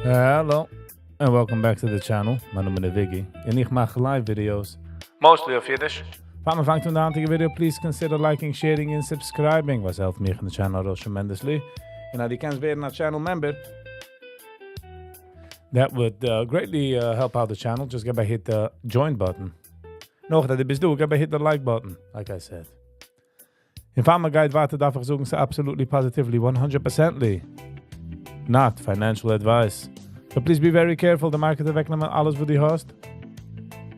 Hello, and welcome back to the channel. Mijn naam is Viggy, en ik maak live videos, mostly of Yiddish. Van me vangt vandaag de video, please consider liking, sharing, and subscribing. Was helpt me in de channel tremendously. And als je kan worden een channel member, that would greatly help out the channel. Just get by hit the join button. Nog dat je best doet, get by hit the like button, like I said. In van mijn guide water daarvoor zoeken ze absolutely, positively, 100%ly. Not financial advice. So please be very careful. The market weg naar alles voor die host.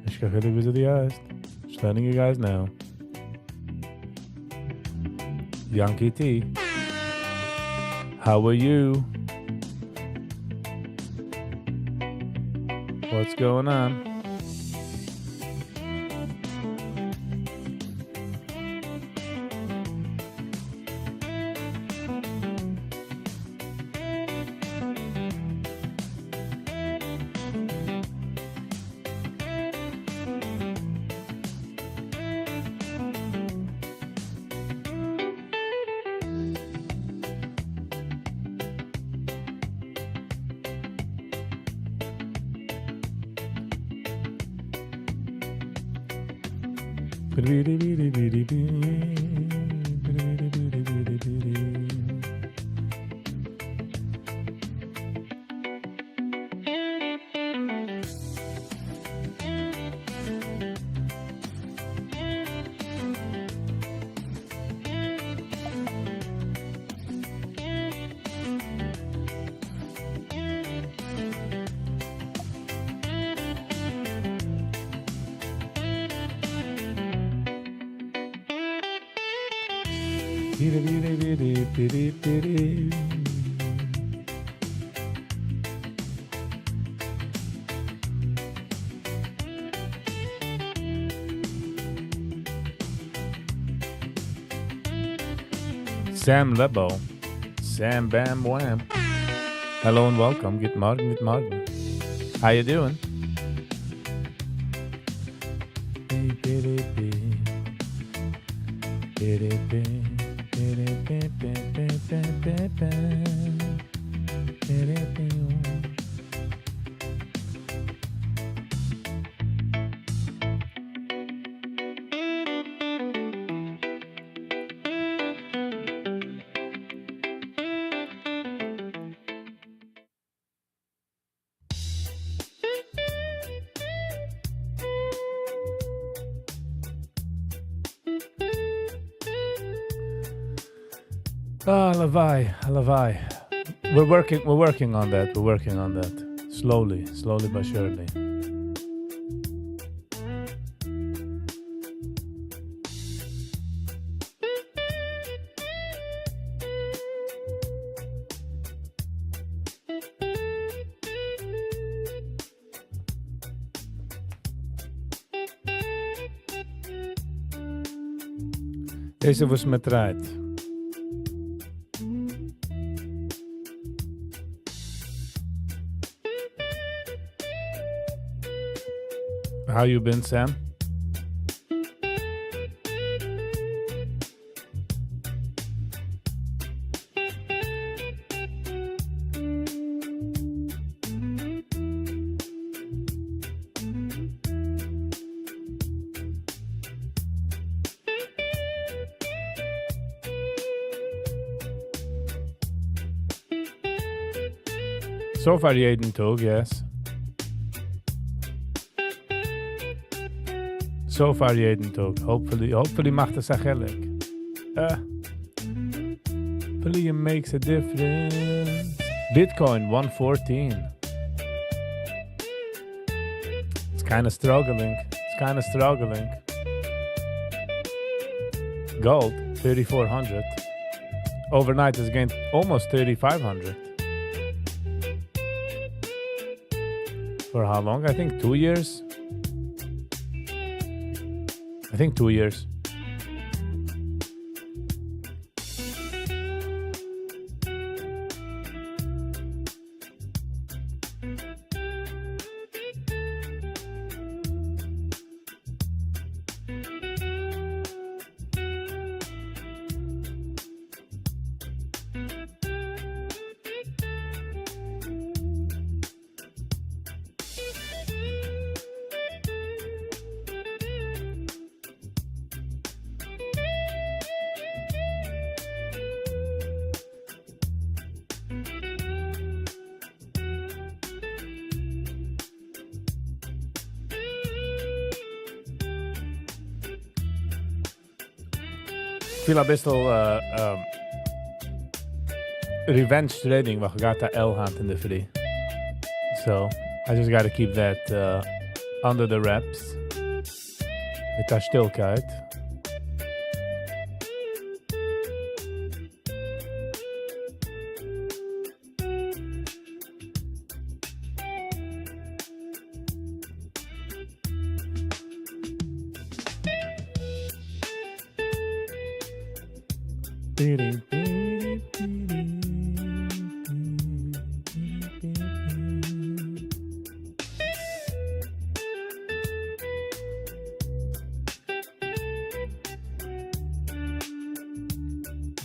Ik ga jullie weten die host. Just letting you guys know. Yankee T. How are you? What's going on? Sam Lebo. Sam Bam Wham. Hello and welcome. Good morning, good morning. How you doing? Lavai. We're working on that. Slowly but surely. Deze was met rijdt. How you been, Sam? So far, jeden Tag, yes. So far jeden Tag. Hopefully macht es auch ehrlich. Hopefully it makes a difference. Bitcoin 114. It's kind of struggling. Gold 3,400. Overnight has gained almost 3,500. For how long? I think 2 years. 2 years. feel a bisschen revenge trading, weil ich got the L-Hand in the free. So, I just gotta keep that under the wraps. Mit der Stillkeit.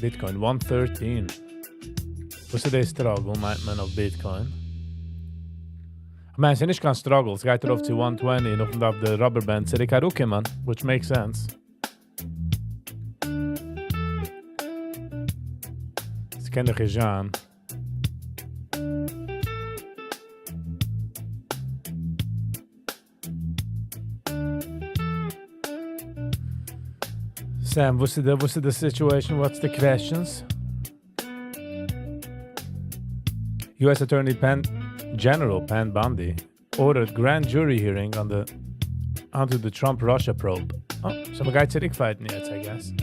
Bitcoin 113. What's the struggle, meint man, auf Bitcoin? Ich meine, es ist nicht kein Struggle. Es geht darauf zu 120 und auf der Rubberband zurück man, which makes sense. Das kenne ich ja an. Sam, what's the situation? What's the questions? U.S. Attorney General Pam Bondi ordered grand jury hearing onto the Trump-Russia probe. Oh, so we got to fighting yet, I guess.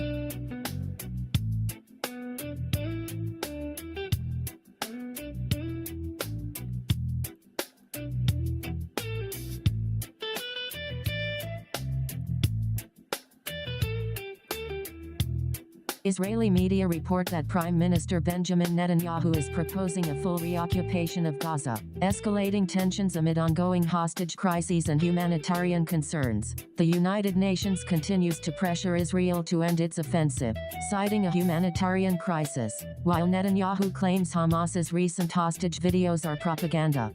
Israeli media report that Prime Minister Benjamin Netanyahu is proposing a full reoccupation of Gaza, escalating tensions amid ongoing hostage crises and humanitarian concerns. The United Nations continues to pressure Israel to end its offensive, citing a humanitarian crisis, while Netanyahu claims Hamas's recent hostage videos are propaganda.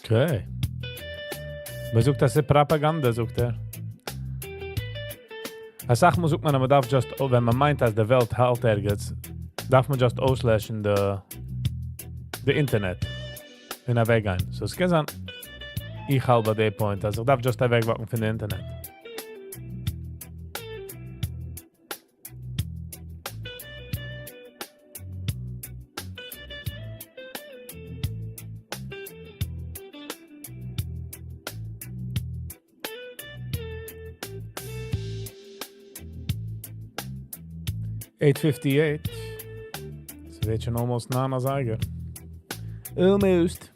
Okay. Man sucht das Propaganda, sucht Als sagt man, man darf just, wenn man meint, dass die Welt halt ergens, darf man just auslöschen the Internet in der Weg ein. So, es kann sein, ich halte bei dem Point, also ich darf just wegwacken von dem Internet. $8.58. So wird schon almost Nana sagen. Almost.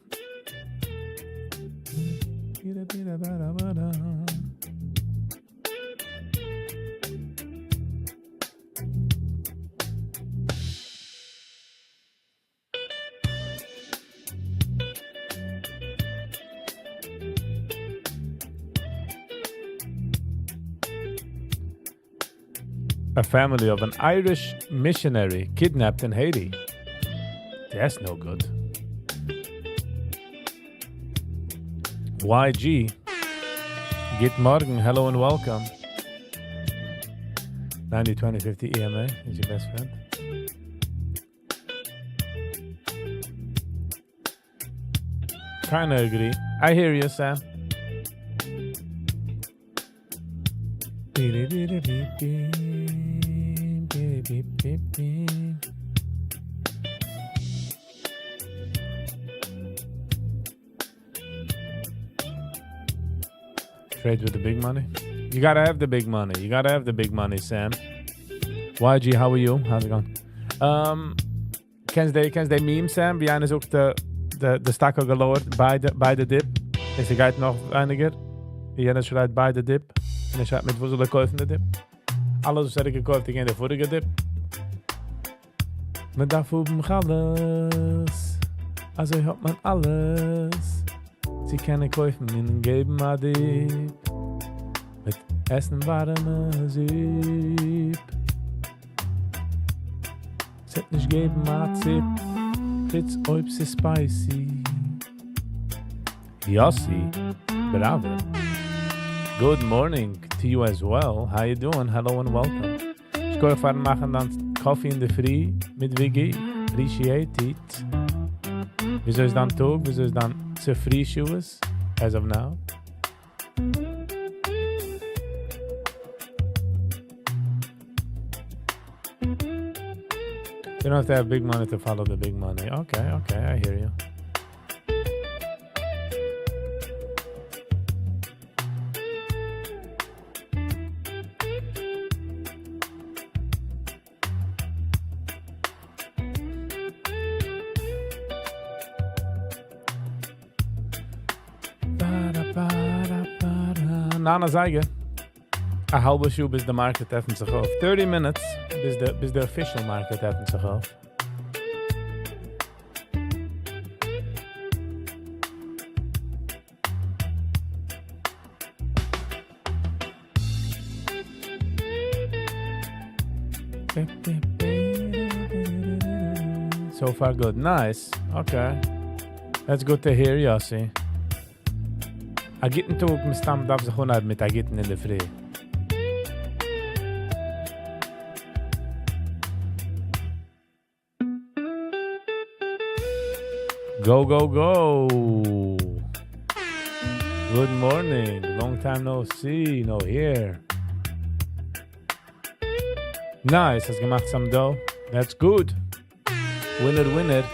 A family of an Irish missionary kidnapped in Haiti. That's no good. YG. Good morning, hello and welcome. 90-20-50 EMA is your best friend. Kinda agree. I hear you, Sam. Trade with the big money. You gotta have the big money. You gotta have the big money, Sam. YG, how are you? How's it going? Kennst du meme, Sam? Wie einer sucht der Stacker gelowert bei der Dip. Es geht noch einiger. Jener schreit bei der Dip. Und er schreibt mit, wo soll er kaufen, der Dip? Alles, was er gekauft, die gehen der vorige Dip. Man darf oben alles. Also hat man alles. Sie können kaufen, ihnen geben a Dip. Mit Essen warme Süpp. Es hat nicht geben a Zip. Fritz, ob sie spicy. Yossi, bravo. Good morning to you as well. How you doing? Hello and welcome. Ich kann einfach machen dann Coffee in the Free mit Viggy. Appreciate it. Wieso ist dann Tag? Wieso ist dann zu free shoes as of now? You don't have to have big money to follow the big money. Okay, I hear you. Nana Zeiger. A halbe shoe bis the market heffen sich auf. 30 minutes bis the official market heffen sich auf. So far good. Nice. Okay. That's good to hear, Yossi. A gitten tog mit Stamm darf sich unheim mit a gitten in der Früh. Go, go, go. Good morning. Long time no see, no hear. Nice. Has gemacht some dough. That's good. Winner, winner.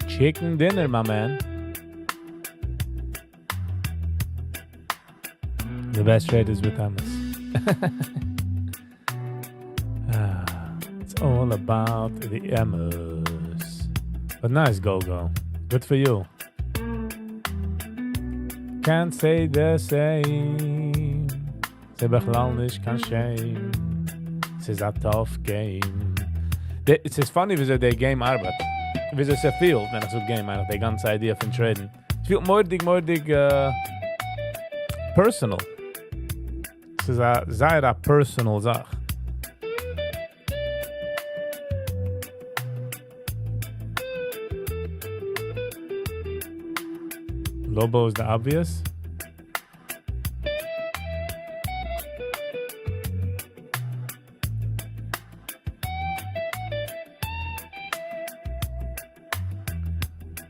Chicken dinner, my man. The best trade is with hummus. It's all about the hummus. But nice, go-go. Good for you. Can't say the same. Ze bechlal nish kan shame. It's a tough game. It's as funny wie they game arbeit. Wie ze viel, wenn ich so game eigentlich, die ganze Idee von Traden. Es wird mordig, personal. Es ist sehr personal Sache. Lobo is the obvious.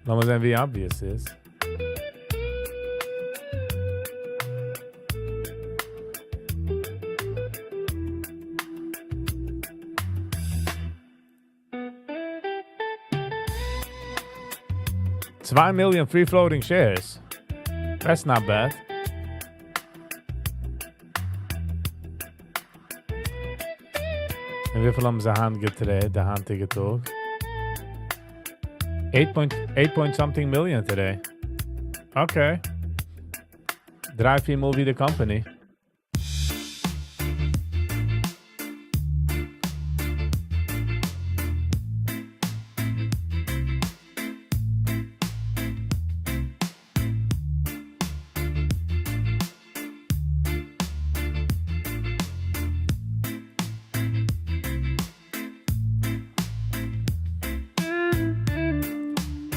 Lass mal sehen, wie obvious ist. $2 million free floating shares. That's not bad. En wie viel haben sie Hand gedreht, der handige Tag? 8 point something million today. Okay. 3-4 mal wie the company.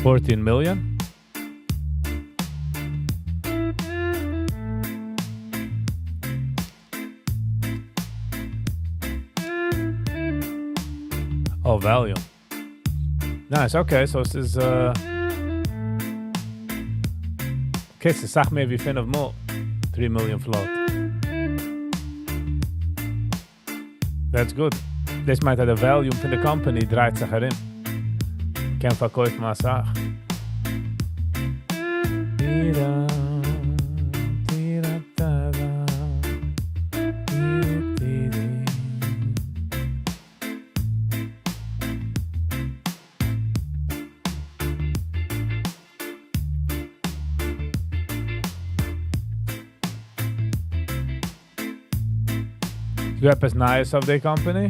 $14 million. Oh, value. Nice. Okay, so this is okay, so sag mir wie viel of more. 3 million float. That's good. This might have the value from the company dreht sich herin. Kan verkaufen mal Sach. Du etwas Neues auf der Company?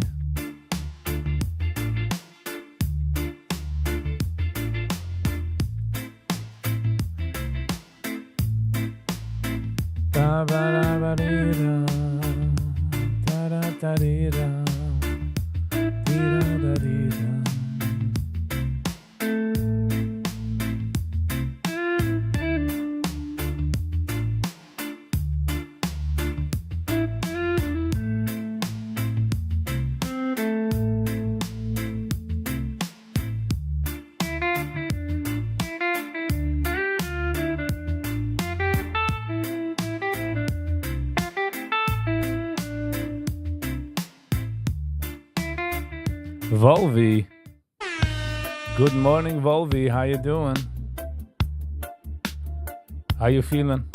Volvi. Good morning, Volvi. How you doing? How you feeling?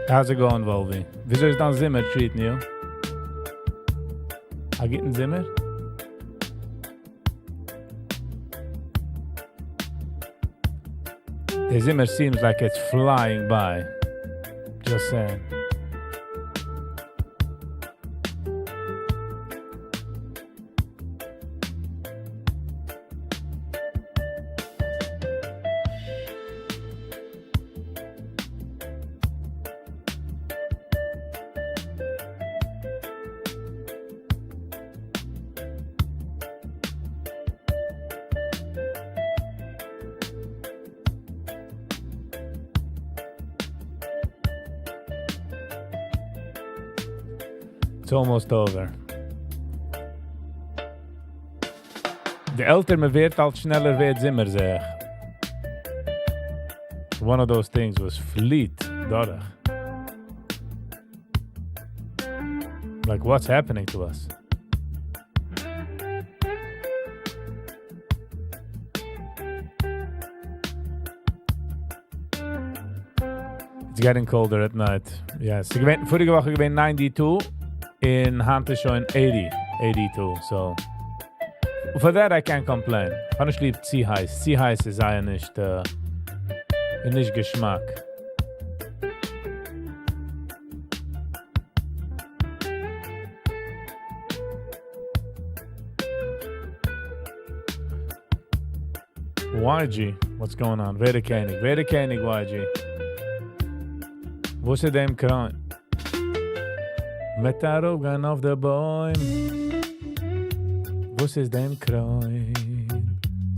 How's it going, Volvi? Wieso ist dann Zimmer treating you? I getting Zimmer? The Zimmer seems like it's flying by. Just saying. It's almost over. De älter man wird, als schneller wird Zimmer, zeg. One of those things was fleet, dadurch. Like, what's happening to us? It's getting colder at night. Yes. Vorige Woche gewesen 92. In Hante schon 80, 82, so. For that I can't complain. Kann ich lieb zieh heiß. Zieh heiß ist ja nicht Geschmack. YG, what's going on? Wer der König, YG. Wo ist dem Kran? Mit der Augen auf der Bäume, was ist dem Kräun,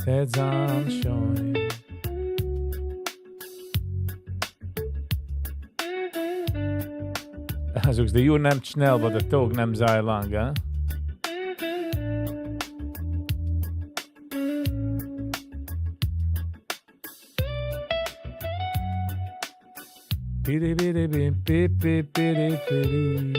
seht Sonnenschein. Also, der Jahr nimmt schnell, aber der Tag nimmt sehr lang, eh? Piri piri piri piri piri piri.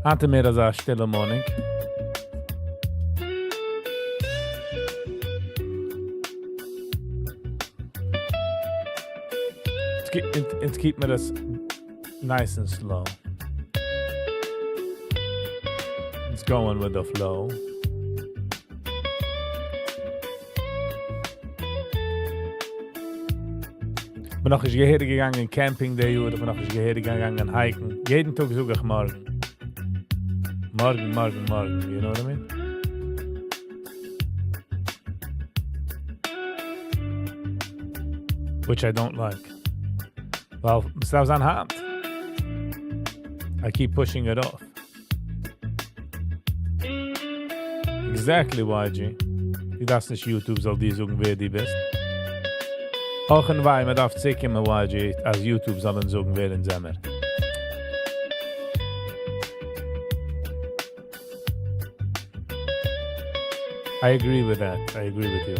Hatte mir das eine stille Morning. Jetzt keep mir das nice and slow. It's going with the flow. Bin noch gehört gegangen in Camping der Jahr, bin noch gehört gegangen in Hiken. Jeden Tag suche ich morgen. Morgen, you know what I mean? Which I don't like. Well, stuff's on hand. I keep pushing it off. Exactly, YG. Die darfst nicht YouTube soll die suchen, wer die bist. Auch in Weih, man darf zicken mit YG, als YouTube sollen suchen, wer in Zemmer. I agree with that. I agree with you.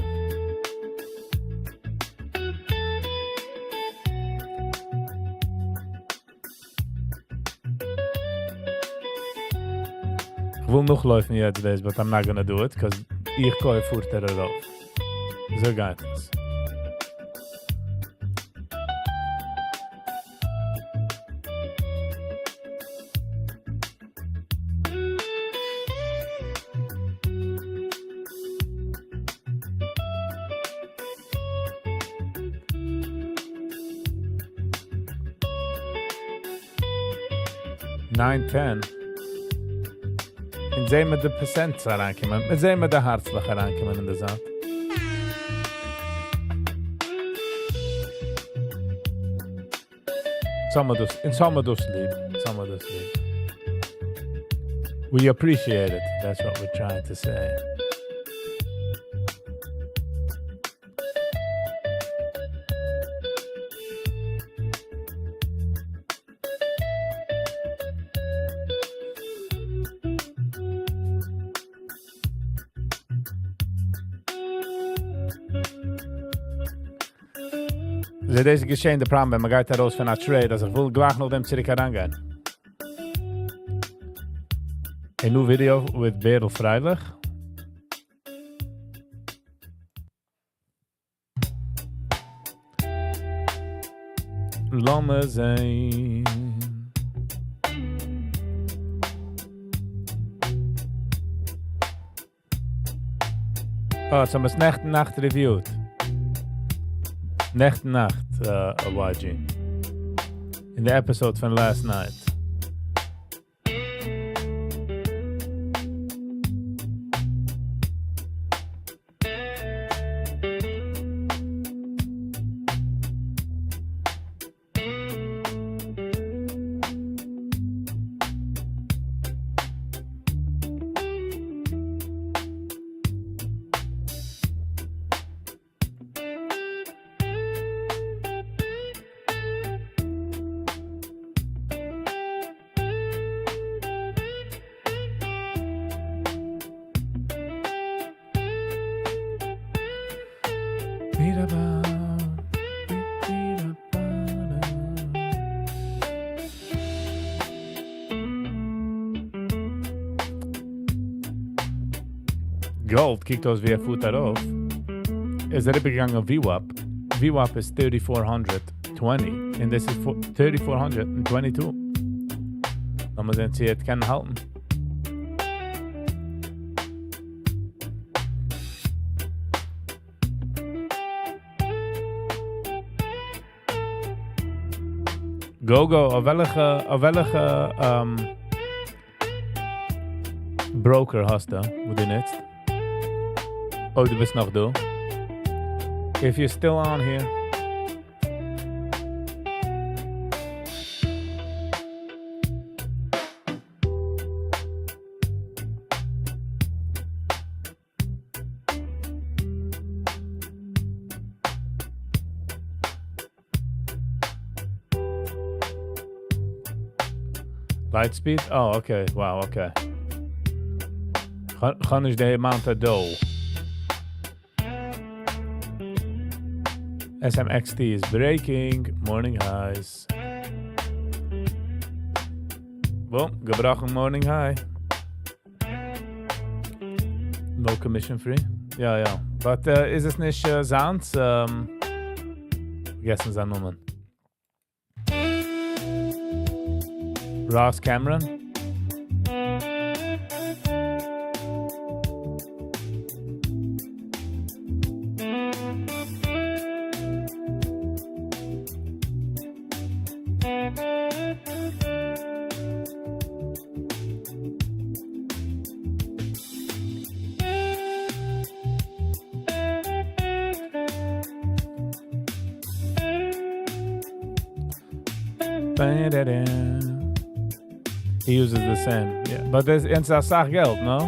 Ich will noch laufen jetzt, but I'm not gonna do it, because ich kann furter darauf. So geht es. 9-10. En sehen wir die Percent herankommen. Und sehen wir die Herzlich herankommen in der Saat. Some of those lieb. We appreciate it. That's what we're trying to say. Dus deze geschehen de problem, wenn man geht da raus von einer Trade, also ich will gleich noch dem zurück herangehen. Ein new video with Berel Freilich. Lass me zijn. Oh, het is maar Nacht reviewed. Nacht, YG. In the episode from last night. Gold kicked us via foot darauf. Is er übergegangen auf VWAP. VWAP is 3420 and this is 3422. Lass mal sehen, sie het kann halten. Go, auf welche broker hast du, wo du nutzt? Oh, du bist noch da. If you're still on here. Lightspeed? Oh, okay. Wow, okay. Gaan is de amount of dough. SMXT is breaking. Morning highs. Boom. Gebrochen morning high. No commission free. Ja. But is es nicht Sounds? Vergessen seinen Nummern. Ross Cameron. He uses the same, yeah. But there's sag Geld, no?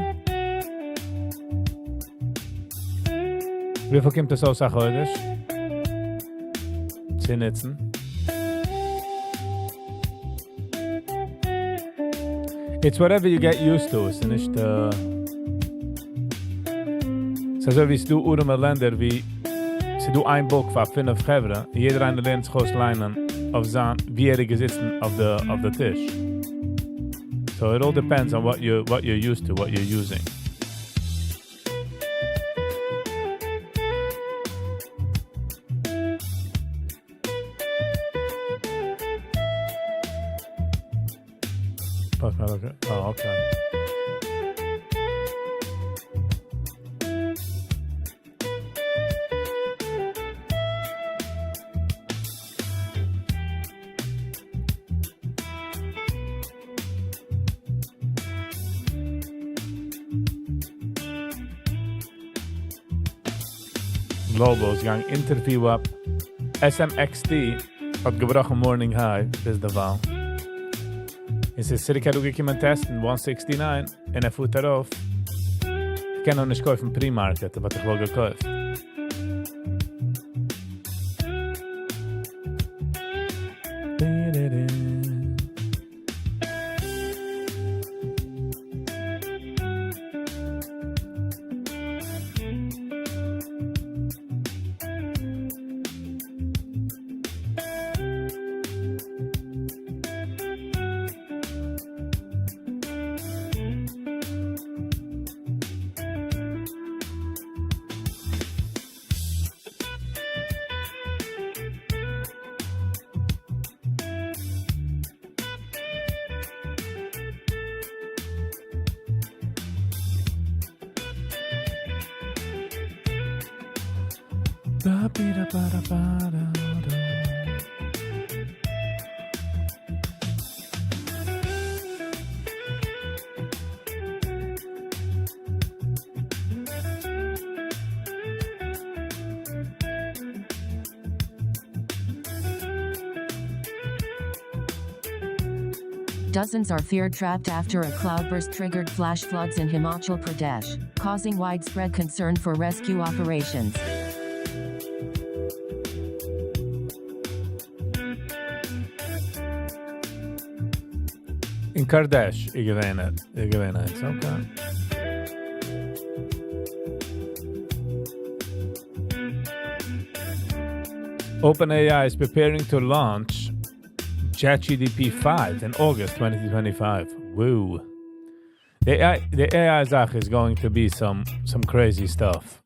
Wie viel kommt das aus heute? 10 Nitzen. It's whatever you get used to. Es ist nicht, so wie du urme Länder, wie sie du ein Buch von 5 Gevre, jeder eine lernt sich ausleinen auf sein, wie sitzen auf the Tisch. So it all depends on what you're used to, what you're using. Oh, okay. Global is gang interview up. SMXT hat gebrochen Morning High bis der Wahl. Es ist circa du gekommen testen 169 und fuhrt darauf. Ich kann noch nicht kaufen Pre-Market, aber ich will gekauft. Dozens are fear-trapped after a cloudburst triggered flash floods in Himachal Pradesh, causing widespread concern for rescue operations. In Kardash, ich gewähne eins, okay. OpenAI is preparing to launch ChatGPT 5 in August 2025. Woo. The AI Zach is going to be some crazy stuff.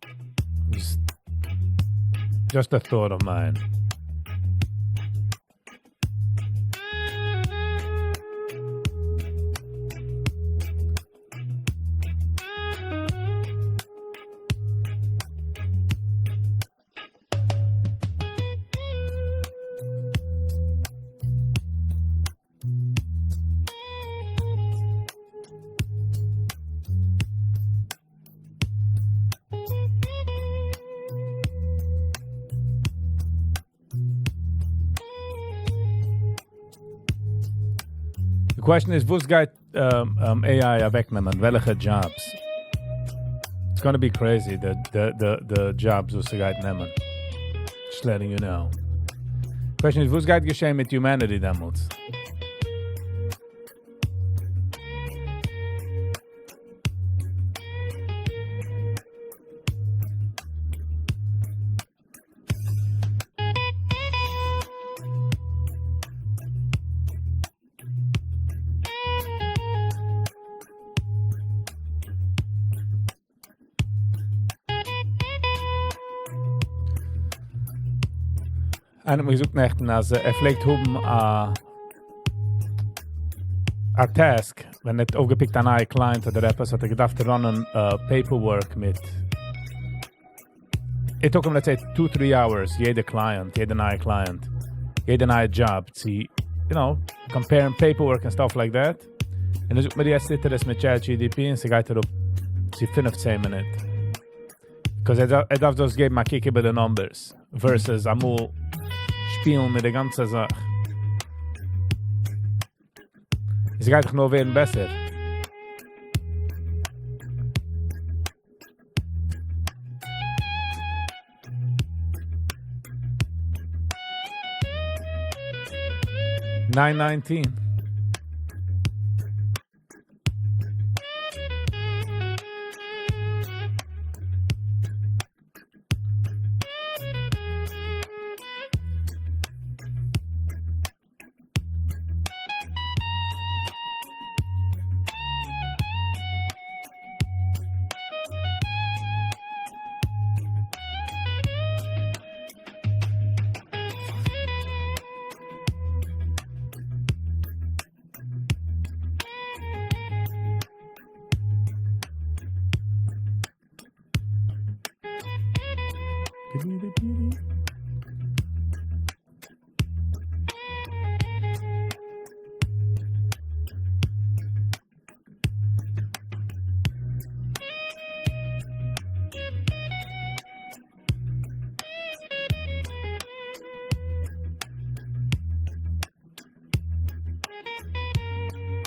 Just a thought of mine. The question is, who's got AI wegnemen? Welche jobs? It's going to be crazy, the jobs who's got nemen. Just letting you know. The question is, who's got geschehen mit humanity damals? Einer mich sucht nach, als pflegt oben a task, wenn aufgepickt an ein Client oder etwas, hat gedacht, runnen paperwork mit. It took him, let's say, 2-3 hours, jeder Client, jeder neue Client, jeder neue Job, sie, comparing paperwork and stuff like that. Und dann sucht mir jetzt das mit ChatGPT und sie geht darauf, sie 15 Minuten. Because er darf das geben, mal kicken bei den Numbers, versus amul spielen mit der ganzen Sache. Es geht doch nur werden besser. $9.19.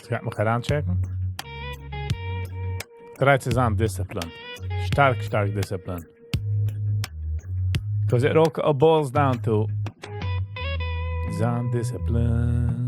Ich kann mich heranchecken. Dreht es an, Discipline. Stark Discipline. Because it all boils down to Zan discipline.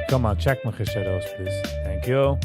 Come on, check my shadows, please. Thank you.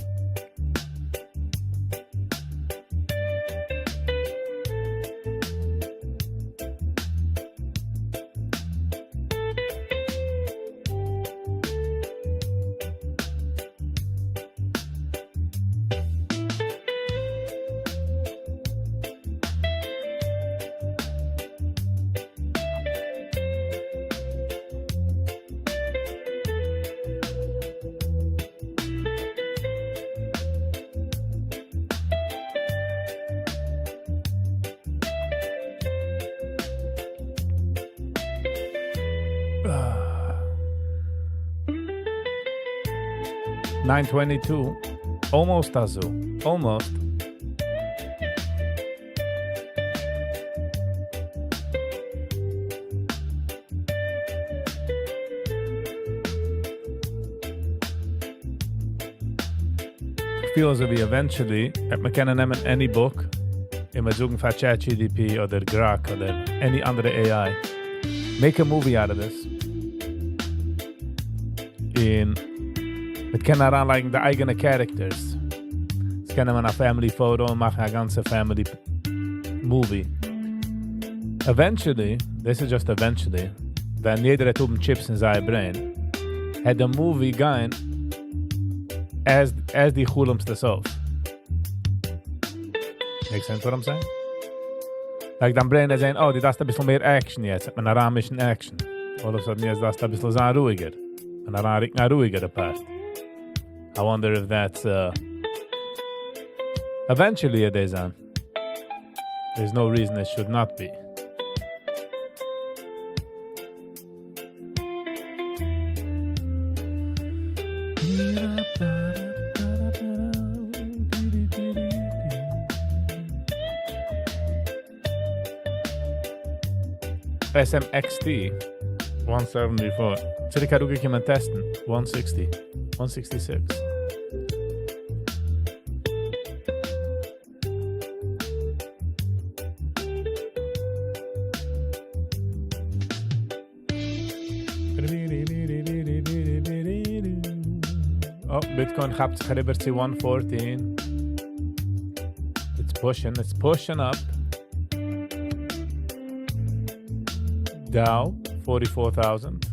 $9.22. Almost Azu. Almost. Feel as if we eventually, we can name any book, in my zoeken van ChatGPT oder Grok oder any andere AI. Make a movie out of this. Mit können heranlegen die eigenen Characters. Es können wir eine Family Photo und machen eine ganze Family Movie. Eventually, this is just eventually, wenn jeder hat oben Chips in seinem Brain, hat der Movie gehen as die Chulumste auf. Make sense what I'm saying? Like dein Brain ist saying, oh, die das ein bisschen mehr Action jetzt, hat man eine ramischen Action. All of a sudden jetzt das ein bisschen so ruhiger. Und dann riecht eine ruhigere Part. I wonder if that's eventually a day on. There's no reason it should not be. SMXT 174. Zurück kann ich jemand testen. 160. 166. Oh, Bitcoin gaat zich ribber to 114. It's pushing up. Dow 44,000.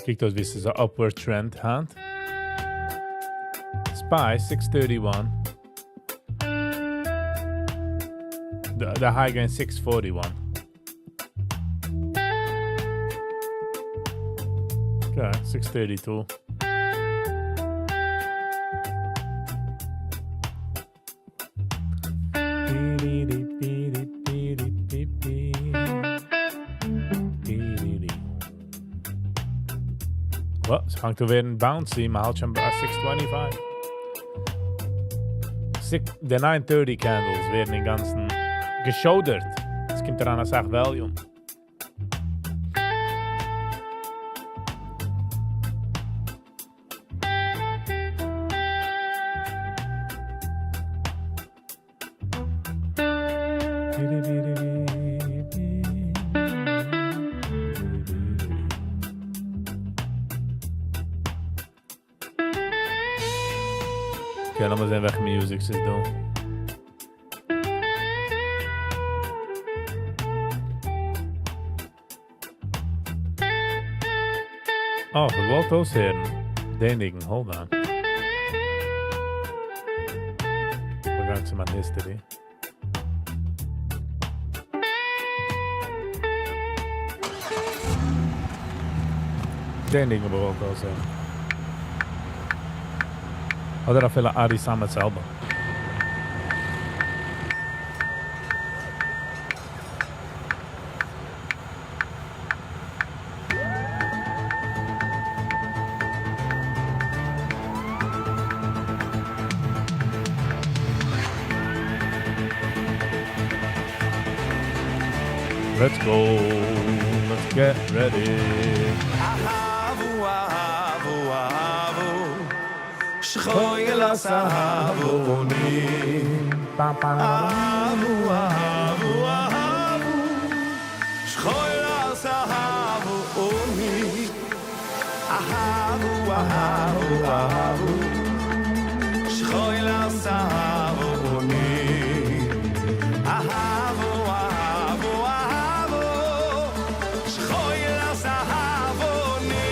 Kijk dus, this is an upward trend hand. SPY 631. The high gain 641. Okay, 632. Well, es hangt er weer een bouncy, maar haalt je hem bij 625. De 930 candles werden in ganzen geschodert. Es kommt daran als auch Valium. Okay, laten we zien welke music ze doen. Oh, gewollt ausheren. Denigen, hold on. we're going to my history. Den dingen we ook wel zeggen. Hadden dat veel Adi samen met zelf. Let's go. Let's get ready. Ahavu, ahavu, ahavu. Shoyel asahavuni. Ahavu, ahavu, ahavu. Shoyel asahavuni. Ahavu, ahavu, ahavu. Shoyel asahavuni. Ahavu, ahavu, ahavu. Shoyel asahavuni.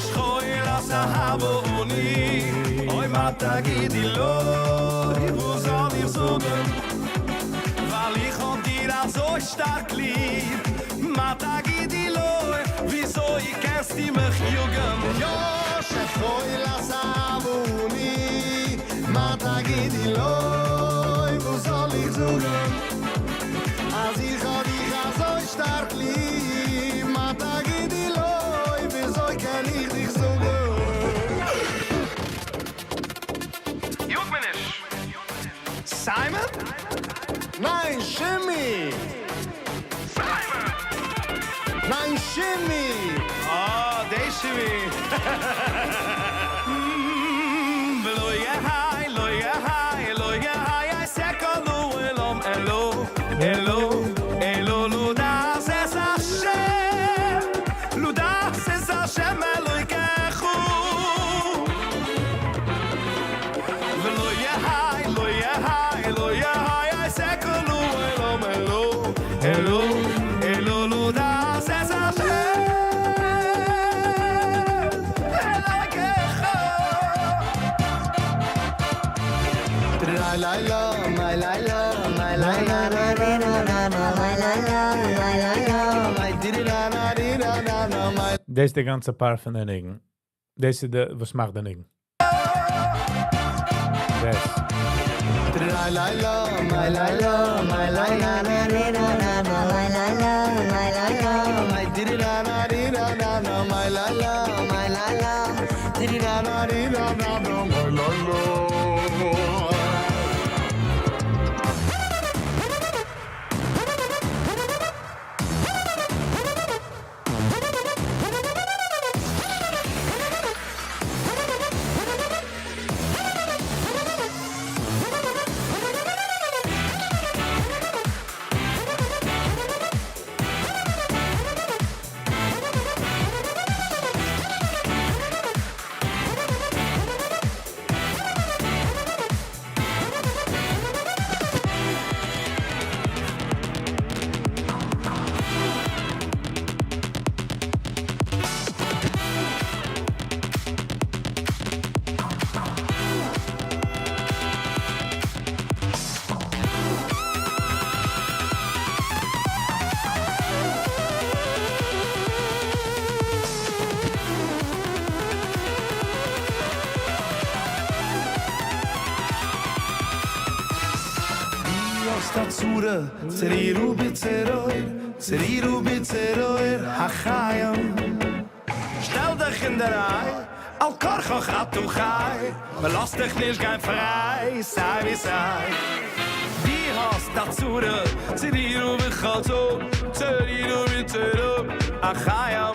Shoyel asahavuni. Oy mata gidi lo, wo soll ich sagen? Weil ich hab dir auch so stark lieb. Mata gidi lo, wieso ich kennst die mich jugend? Ja, shoyel asahavuni. Mata gidi lo, wo soll ich sagen? Als ich hab dich auch so stark lieb. Mata gidi lo, wieso kann ich dich sagen? Jugmenisch. Simon? Nein, Shimmy! Nein, Shimmy! Oh, deze weer. Loya hai, loya hai, loya hai. I say hello, hello, hello, hello, hello. Ludas es Hashem, ludas es Hashem Elokechu. Loya hai, loya hai, loya hai. I say hello, hello, hello, hello, hello. Ludas es Hashem. La la, my la la, my la la la la la la, my la la, my la la, my di da na di da na na, my. Deze de ganze paar van de dingen. Deze de, was mag de dingen. Yes. La la la, my la la, my la la la di da na na, my la la, my la la, my di da na di da na na, my la la, di da na di da na na, my la la. Statsura, Zeriru bitzeroir, Hachayam. Stell dich in der Ei, al korchoch atu chai, maar lass dich nicht kein frei, sei wie sei. Die hast Statsura, Zeriru bitzeroir, Hachayam.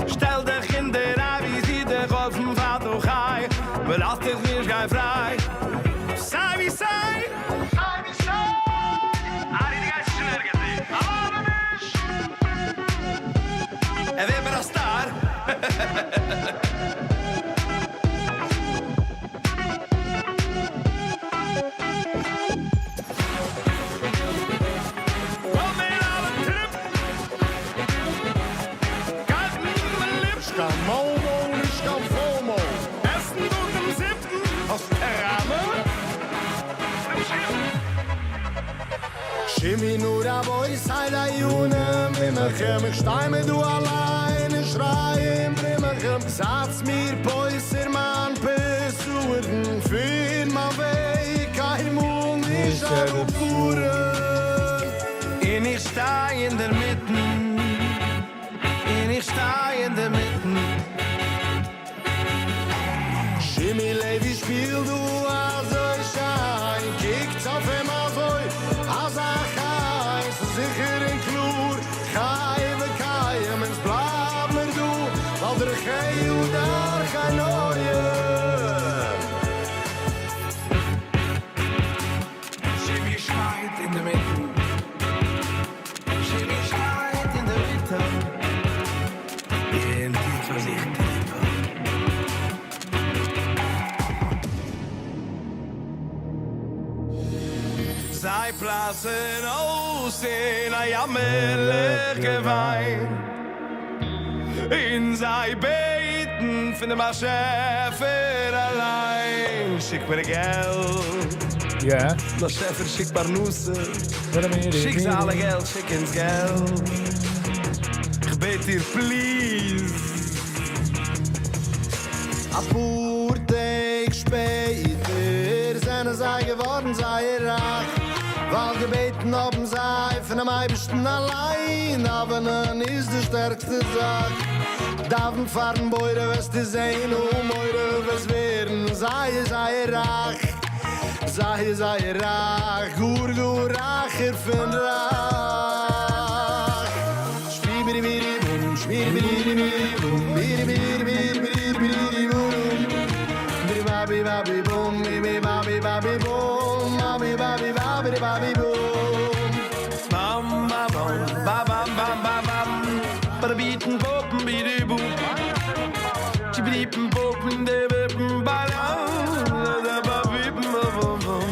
Stell dich in der Ei, wie sie dich auf dem Fatu chai, maar lass dich nicht kein frei, sei wie sei. En we hebben een star. Kom mee aan een trip. Kijk me lip. Momo, nicht am FOMO. Essen durch den Siebten aus der Rahmen. Shimi nur a boy sei da June, Brimmerchem, ich steime du alleine, schreien Brimmerchem. Satz mir Päuser, man besuchen, für mein Weg, kein Mund, ich habe Fuhren. Und ich steh in der Mitten, und ich steh in der Mitten. Shimi Levi spiel du also schein, kickt's auf ihm also, als heiß, sicher in Klur, kein, mens bleib mir du, weil der Gei und der kein Neue. Shimmy schreit in der Mitte, Shimmy schreit in der Mitte. In die Versicht. Zij plaatsen oost in een jammerlijk gewein. In zij beten van de Maschefer allein. Schick mir Geld, Yeah. la Schäfer schick Barnusse. What I mean, Schick ze alle Geld, schick ins Geld. Ich bet dir, please. A pur Tag später sind sei geworden, sei rach. Weil gebeten haben sei von am Eibischten allein, aber nun ist die stärkste Sach. Davon fahren Beure, was die sehen, Meure, was werden, sei rach. Sei rach, gur rach, von rach. Spibiri-biri-bum, spibiri-biri-bum, biri-biri-biri-biri-biri-bum. Biri-babi-babi-bum, biri-babi-babi-bum, babi-babi-babi-babi-bum. Bam, bam, bam, bam, bam, bam, bam, bam. Barbieten, popen, bidi-boom. Chibidipen, popen, de-bippen, balam. Da-ba-bippen, bam-bam.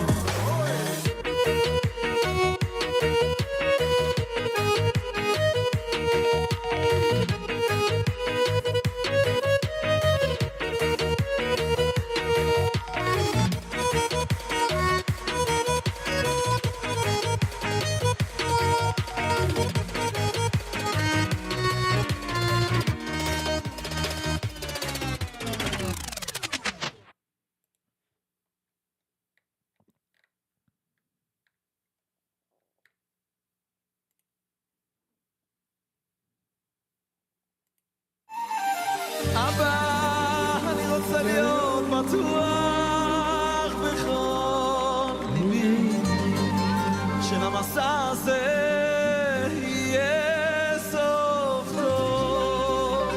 אבא, אני רוצה להיות בטוח בכל ליבי, שלמסע הזה יהיה סוף טוב,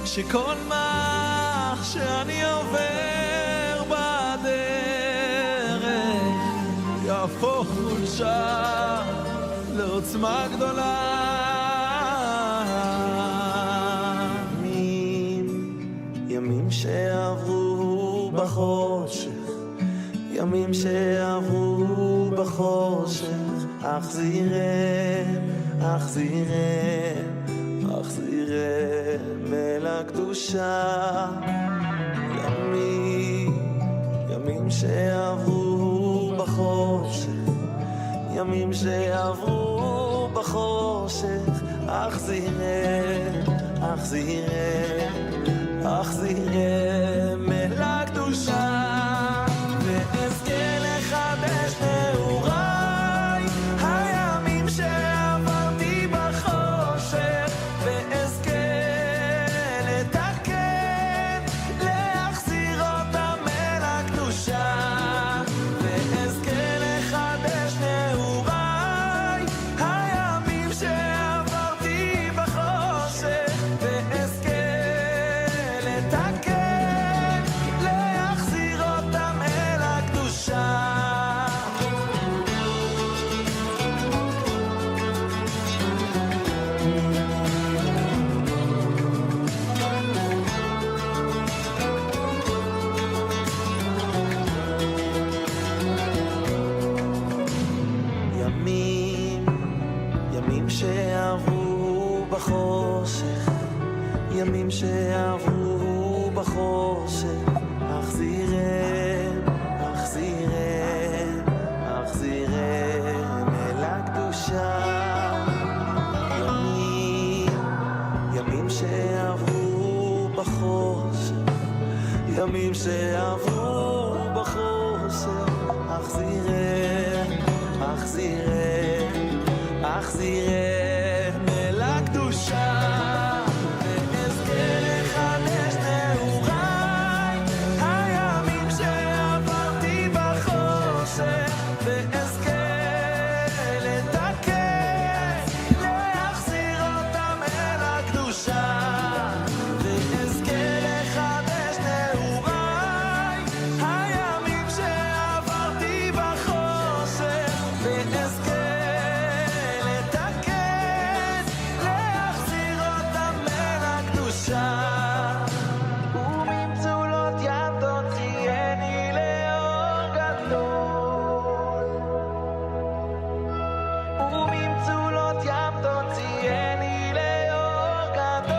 שכל מה שאני עובר בדרך יהפוך חולשה לעוצמה גדולה. ימים שעברו בחושך, ימים שעברו בחושך, אך זירם, אך זירם, אך זירם אל הקדושה. ימים שעברו בחושך, ימים שעברו בחושך, אך זירם, אך זירם, אך זירם אל הקדושה. ואזכה לחדש נעוריי, הימים שעברתי בחושך, ואזכה לתקן, להחזיר אותם אל הקדושה. ואזכה לחדש נעוריי, הימים שעברתי בחושך, ואזכה ימים שעברו בחושך, אך זירם, אך זירם, אך זירם אל הקדושה. להחזירם אל הקדושה ואזכה לחדש נעוריי הימים שעברתי בחושך ואזכה לתקן להחזיר אותם אל הקדושה ואזכה לחדש נעוריי הימים שעברתי בחושך ואזכה לתקן להחזיר אותם אל הקדושה וממצולות יד תוציאני לאור גדול וממצולות ים תוציאני לאור גדול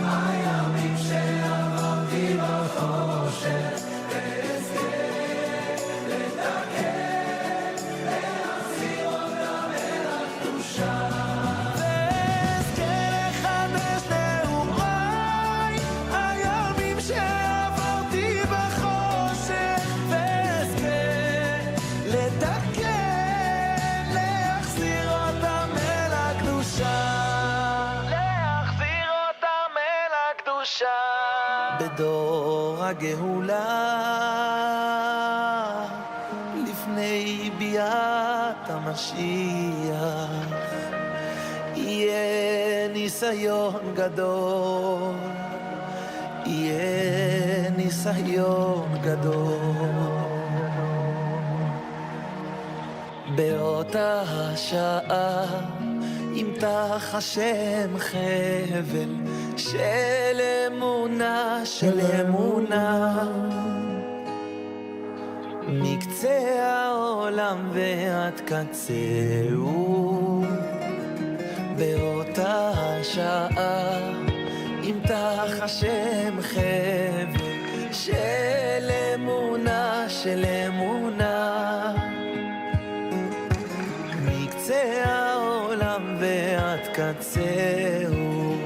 הימים שעברתי בחושך ואזכה לתקן להחזיר אותם אל הקדושה ואזכה לחדש נעוריי הימים שעברתי בחושך ואזכה לתקן להחזיר אותם אל הקדושה להחזיר אותם אל הקדושה בדור הגאולה לפני ביאת המשיח יהיה ניסיון גדול יהיה ניסיון גדול באותה השעה ימתח השם חבל של אמונה של אמונה מקצה העולם ועד קצהו באותה השעה ימתח השם חבל של אמונה של אמונה מקצה העולם ועד קצהו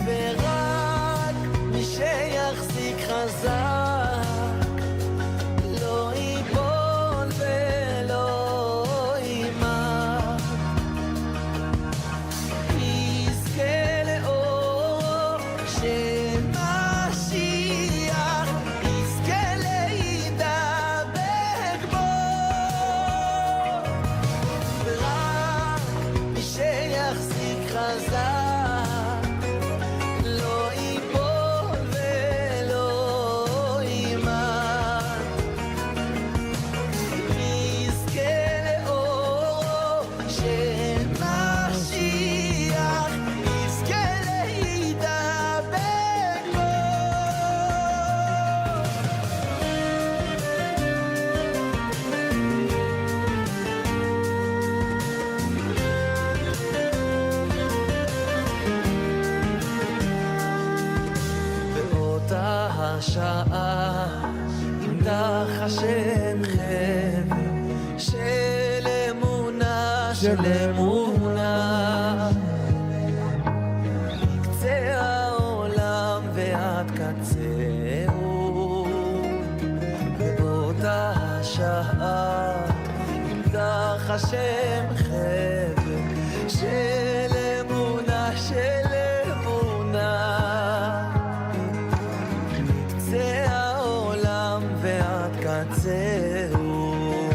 ורק מי שיחזיק חזק לא ייפול ולא יימח יזכה לאור של משיח יזכה להידבק בו ורק מי שיחזיק חזק לא ייפול ולא יימח יזכה לאורו של משיח יזכה להידבק בו באותה השעה ימתח השם חבל של אמונה של אמונה מקצה העולם ועד קצהו באותה השעה ימתח השם חבל של אמונה של אמונה מקצה העולם ועד קצהו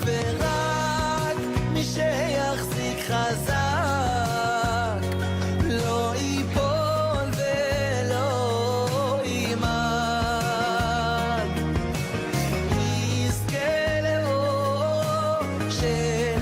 ורק מי שיחזיק חזק לא ייפול ולא יימח יזכה לאור של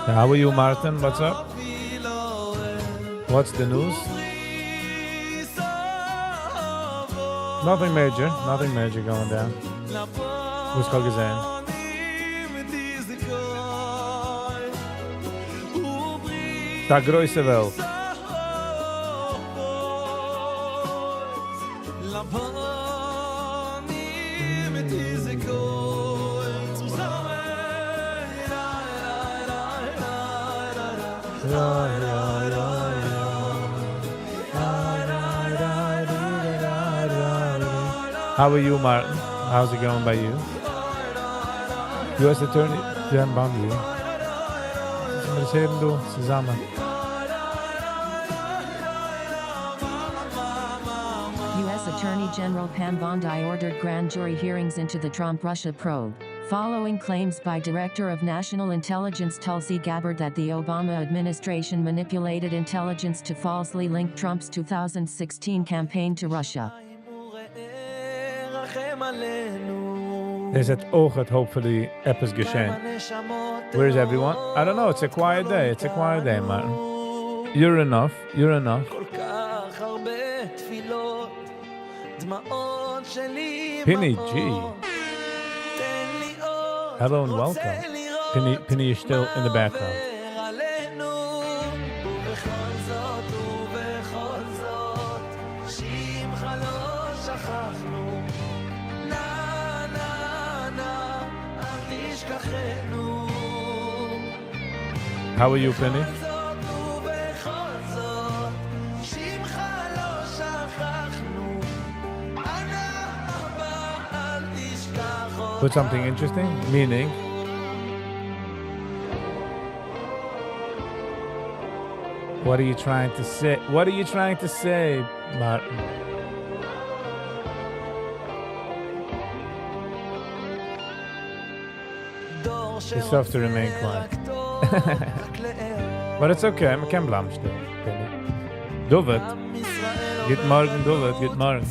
How are you, Martin? What's up? What's the news? Nothing major going down. Who's gesehen? Da große Welt. How are you, Martin? How's it going by you? U.S. Attorney Jan Bundy. Was reden du zusammen? U.S. Attorney General Pam Bondi ordered grand jury hearings into the Trump-Russia probe, following claims by Director of National Intelligence Tulsi Gabbard that the Obama administration manipulated intelligence to falsely link Trump's 2016 campaign to Russia. There's it oog hopefully epis geschehen. Where's everyone? I don't know, it's a quiet day, Martin. You're enough. Penny G. Hello and welcome. Penny is still in the background. How are you, Penny? Put something interesting, meaning what are you trying to say? Martin? It's tough to remain quiet. But it's okay, I can't blame you. David. Good morning, David. Good morning.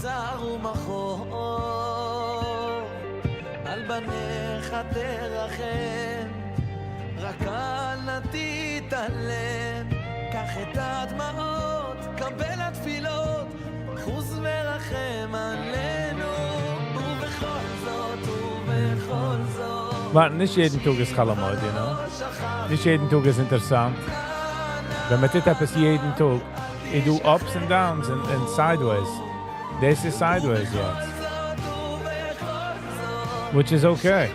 Martin, nicht jeden Tag ist Chalamot, you know? Nicht jeden Tag ist interessant. Wenn man das etwas jeden Tag, ich do ups and downs and sideways. Das ist sideways jetzt. Which is okay.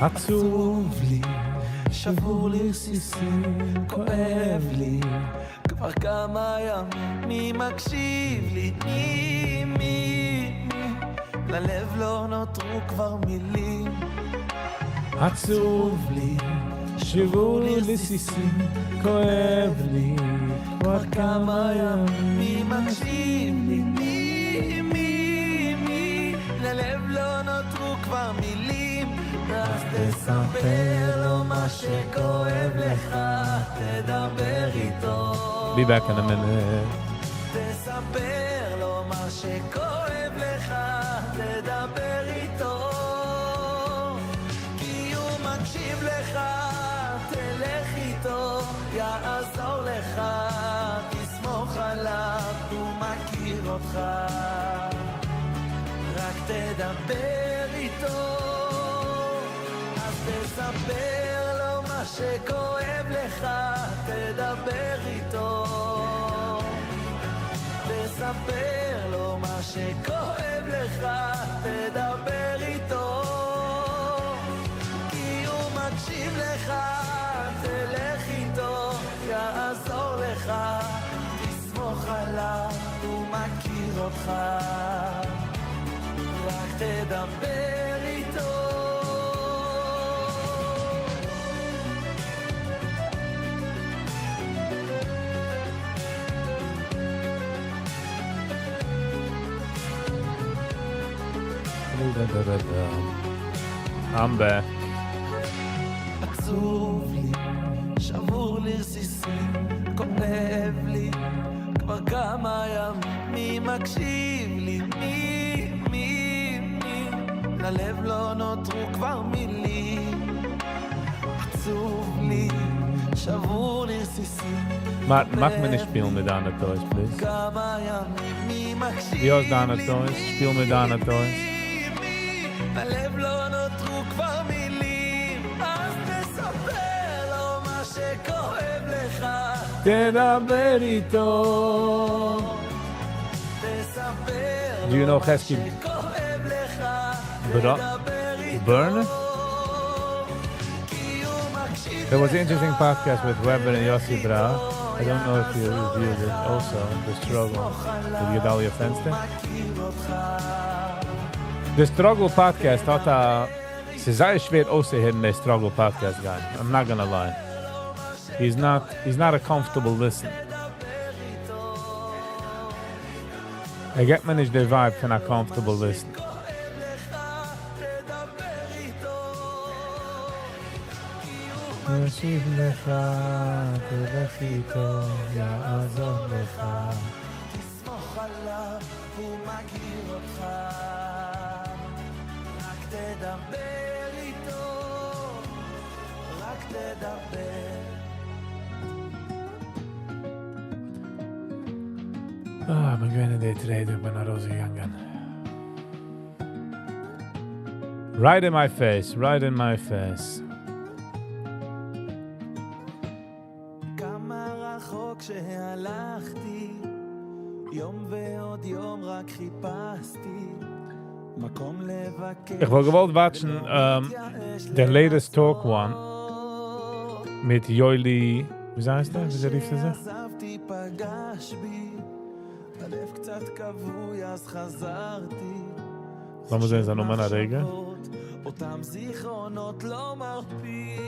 עצוב לי, שבור לי סיסים, כואב לי, כבר כמה ימים, מי מקשיב לי, מי, ללב לא נותרו כבר מילים. עצוב לי, שבור לי סיסים, כואב לי, כבר כמה ימים, מי מקשיב לי, מי, ללב לא נותרו כבר מילים. אז תספר לו מה שכואב לך, תדבר איתו. Be back in a minute. תספר לו מה שכואב לך, תדבר איתו. כי הוא מקשיב לך, תלך איתו, יעזור לך, תסמוך עליו. אותך, רק תדבר איתו, אז תספר לו מה שכואב לך, תדבר איתו, תספר לו מה שכואב לך, תדבר איתו, כי הוא מקשיב לך, תלך איתו, יעזור לך, תסמוך עליו, הוא מכיר אותך, רק תדבר איתו. I'm back. עצוב לי, שבור לרסיסים, כואב לי, כבר כמה ימים, מי מקשיב לי, מי, ללב לא נותרו כבר מילים, עצוב לי, שבור לרסיסים, Mag me nicht spielen mit Anna Toys, please? כמה ימים, מי מקשיב Wie aus Anna Toys? Spiel mit Anna Toys. ללב לא נותרו כבר מילים, אז תספר לו מה שכואב לך, תדבר איתו. תספר Do you לו know מה Chesky שכואב לך, Bra- תדבר איתו, Burn? כי הוא מקשיב There was an interesting podcast with Weber and Yossi Bra. I don't know if you reviewed it also, The Struggle with Gedalia Fenster. מכיר אותך, The Struggle podcast hat es ist sehr schwer auszuhören, der Struggle podcast guy. I'm not gonna lie. He's not a comfortable listen. Get me nicht der vibe von a comfortable listen. תשיב לך, תלך איתו, יעזור לך. תסמוך עליו, הוא מכיר אותך, רק תדבר איתו, רק תדבר. Ik ben in dit reden, ik ben naar Roze gegaan. Right in my face, right in my face. כמה רחוק שהלכתי, יום ועוד יום רק חיפשתי, מקום לבקר. Ich wollte gewollt watchen, der latest talk one mit Joili, wie heißt der? Wie rief er sich? עזבתי פגש בי, הלב קצת כבוי אז חזרתי. Lass mal sehen, ist er nochmal ein Regen? אותם זיכרונות לא מרפים.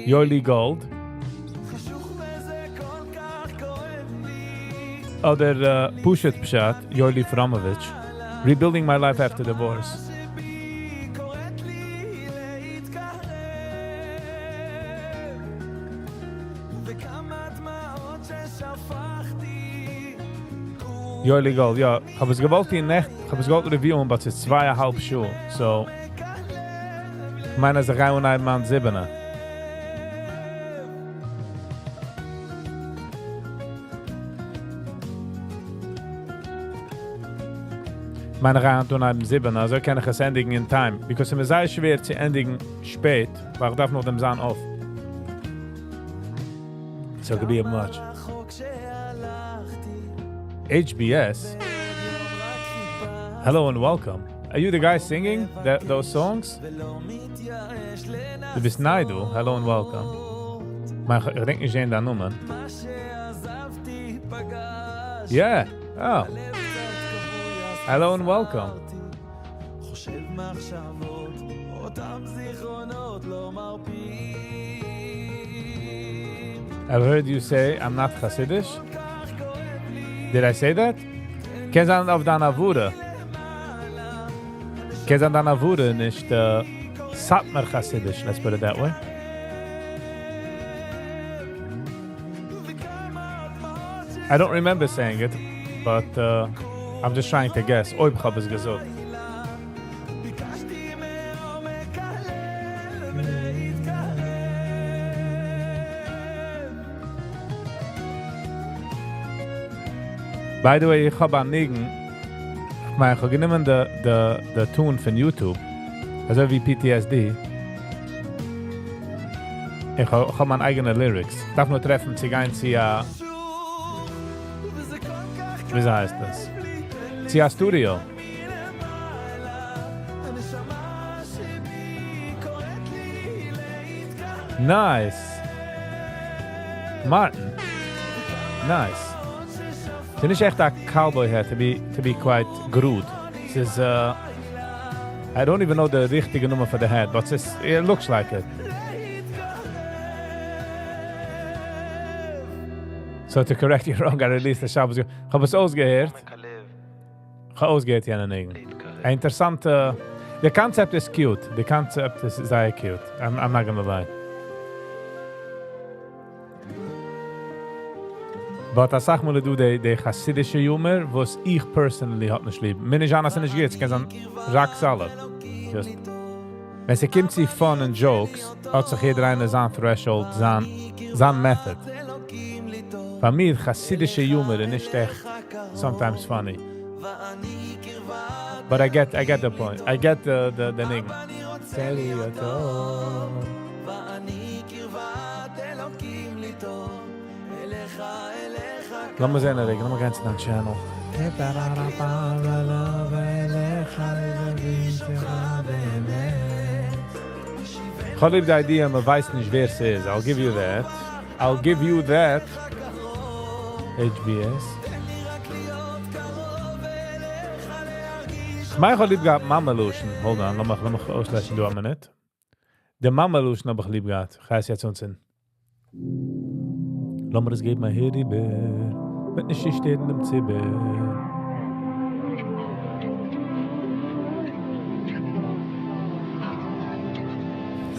Joili Gold. חשוך וזה כל כך כואב לי. Oder Pushet Pshat, Joili Framovich. Rebuilding my life after divorce. שבי קוראת לי להתקרב, וכמה דמעות ששפכתי. Joili Gold, ja. Ich habe es gewollt in Nacht, ich habe es gewollt reviewen, aber es ist 2,5 Schuhe. So, ich meine, es ist ein und ein Mann 7. Meine Reihe tun einem 7, also kann ich es endigen in time. Because es ist sehr schwer zu endigen spät, weil ich darf noch dem Zahn auf. So it could be a much. רחוק שהלכתי, HBS, hello and welcome. Are you the guy singing those songs? ולא מתייאש Du bist Naidu, hello and welcome. Maar ik denk niet eens dat noemen. מה שעזבתי פגש. Yeah, oh, הלב קצת כבוי אז hello and welcome. חושב מחשבות, אותם זיכרונות לא מרפים. I've heard you say I'm not Hasidish. Did I say that? Kezan auf deiner Wurde. Kezan deiner Wurde nicht Satmer Hasidish, let's put it that way. I don't remember saying it, but I'm just trying to guess. Oib hab es gesagt. ביקשתי מעומק הלב להתקרב, By the way, ich habe an Nigen, ich meine, ich habe genommen der Tune von YouTube, also wie PTSD. Ich habe meine eigenen Lyrics. Ich darf nur treffen, sie gehen zu wie heißt das? Zu Studio. Nice. Martin. Nice. Bin ich echt a cowboy here to be quite good. This is I don't even know the richtige nummer for the head, but it looks like it. So to correct you wrong, I released the Shabbos. Ich habe es ausgehört. Ich habe ausgehört hier in Egen. Ein interessante... The concept is cute. The concept is very cute. I'm not gonna lie. But I sag mal, du, de chassidische Humor, was ich personally hat nicht lieb. Meine Jana sind nicht geht, ich kann sagen, rock solid. Just. Wenn sie kommt zu fun and jokes, hat sich jeder eine sein Threshold, sein Method. Für mich, chassidische Humor ist nicht echt sometimes funny. But I get the point. I get the thing. Lass mal sehen, Rick. Lass mal ganz nach Channel. Ich habe die Idee, man weiß nicht, wer es ist. I'll give you that. HBS. Ich meine, ich habe lieb gehabt Mama Lotion. Hold on, lass mich auslöschen, du eine Minute. Der Mama Lotion habe ich lieb gehabt. Ich weiß jetzt uns hin. Lass mir das geben, mein Heribär. Mit einer Schicht in dem Zibber.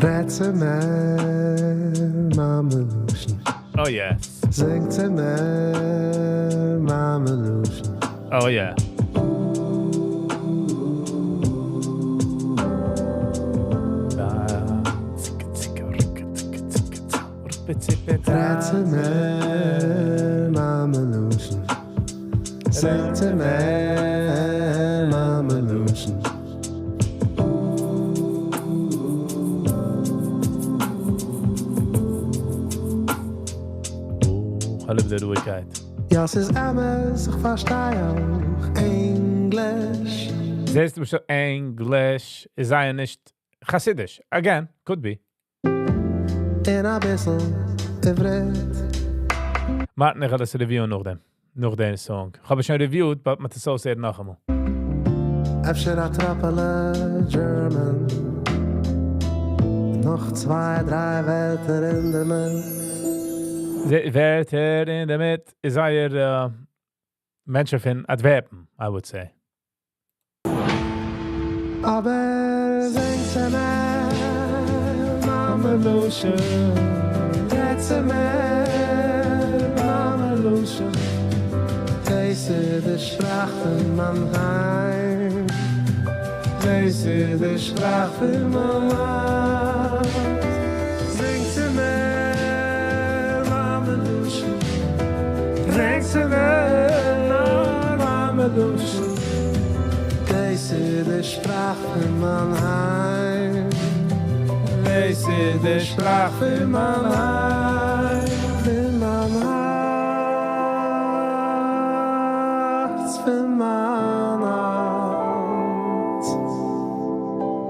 Rätze mir, Mama Lotion. Oh yeah. Singt mir, Mama Lotion. Oh yeah. Rätze mir, Mama Lotion. Singt mir, Mama Lotion. Hallo der Ruhigkeit. Ja, es ist Ames, ich verstehe auch Englisch. Siehst du schon Englisch? Ist ja nicht Chassidisch. Again, could be. In a bissel Ivrit. Martin, ich habe das Review noch den Song. Ich habe schon reviewed, aber man das so sehr noch einmal. Efter a trappele German. Noch 2, 3 Wörter in der Mitte. Wörter in der Mitte ist eher Menschen von Adverben, I would say. Aber singt mir, Mama Lotion. Rätze mir, Mama Lotion. Deze de Sprache man heim. Deze de Sprache man heim. Singt mir, Mama Lotion. Rätze mir, Mama Lotion. Deze de Sprache man heim. Deze de Sprache man heim. In man hart, in man hart.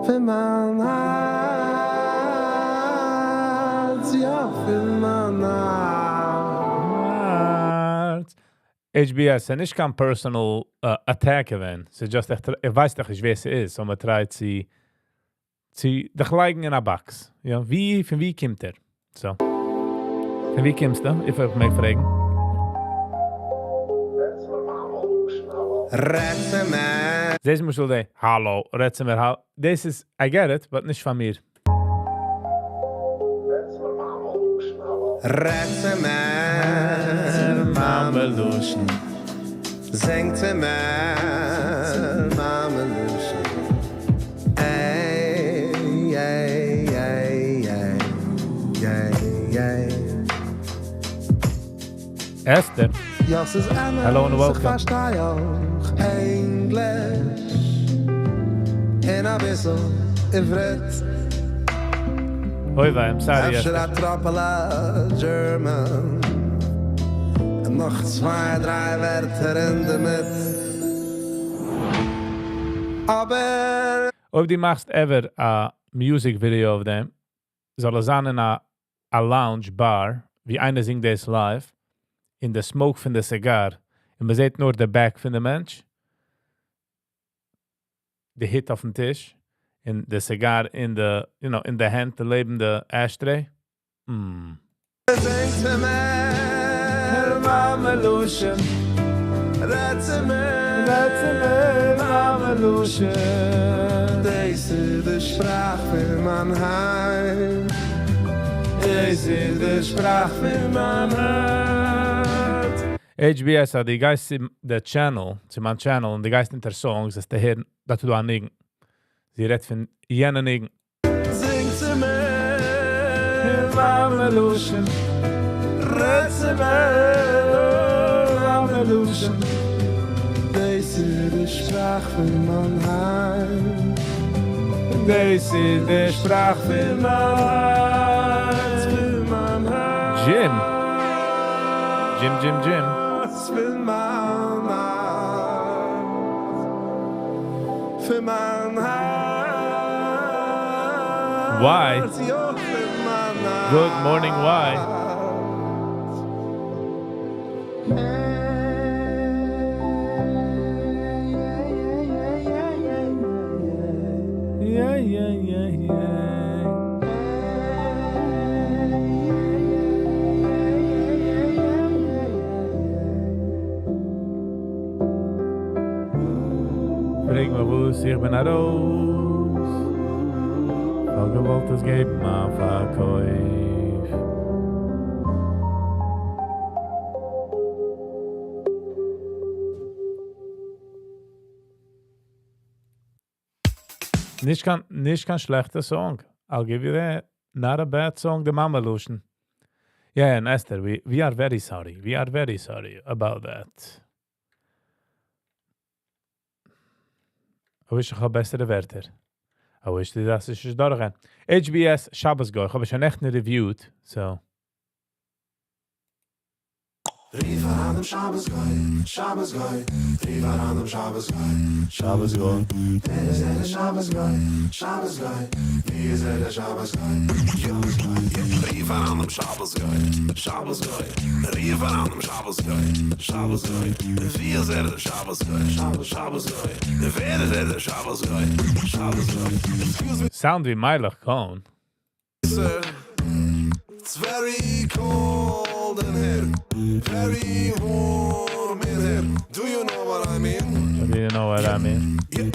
In man hart, ja, in man hart. HBS, and ich kann personal attack event. So just echt, ich weiß doch nicht, wer es ist, so man treibt sie dich liegen in a box. Ja, von wie kommt So. Von wie kommst du? Ich will mich fragen. Rätze mir. Das muss ich sagen, hallo, rätze mir, hallo. Das ist, I get it, but nicht von mir. Rätze mir, Mama Lotion. Singt mir, Mama Lotion. Ey, ey, ey, ey, ey, ey. Esther. Jas is Anna, Hello and welcome. Ze versta je ook Englisch. En een wissel Ivrit. Hoi, I'm sorry. Efter dat trappela German. En nog 2, 3 Wörter in de Mitte. Aber Ob die machst ever a music video of them, soll er sein in a lounge bar, wie einer singt das live, in the smoke von der Cigar, und man sieht nur der Back von der Mensch, the hit auf dem Tisch, in the Cigar in the, in the hand, the lebende Ashtray. Sing to me, Mameluschen. That's a man, Mameluschen. Deze de spraak van mijn heim. Deze de spraak van mijn hart. HBS, die Geist der Channel, zu meinem Channel, und die Geist in der Songs, ist der Herr, dass du an Nigen. Sie redt von jenen Nigen. Sing to me, Mameluschen. That's a man, Mameluschen. Deze de spraak van mijn heim. Deze de spraak van mijn hart. Jim. Spin mijn hart. Voor mijn hart. Why? Good morning, why? Yeah. Bring me woes, ich bin a Rose. Voll gewollt, es geben ma Verkäuf. Nicht kein schlechter Song. I'll give you that. Not a bad song, the Mameluschen. Yeah, and Esther, we are very sorry. We are very sorry about that. I wish ich habe bessere Wörter. I wish das ist durchgehen. HBS Shabbos Goy. Ich habe schon echt nicht reviewed, so. Riva aan dem Shabbos Goy, Riva aan dem Shabbos Goy, Shabbos Goy. Der ist der Shabbos Goy, wie ist der Shabbos Goy, Shabbos Goy. Riva aan dem Shabbos Goy, Riva aan dem Shabbos Goy, Shabbos Goy. Wie ist der Shabbos Goy, Shabbos Goy. Wer ist der Shabbos Goy, Shabbos Goy. Sound wie Meilach Cohn. It's very cold in here, very warm in here. Do you know what I mean? Do you know what I mean? Yeah.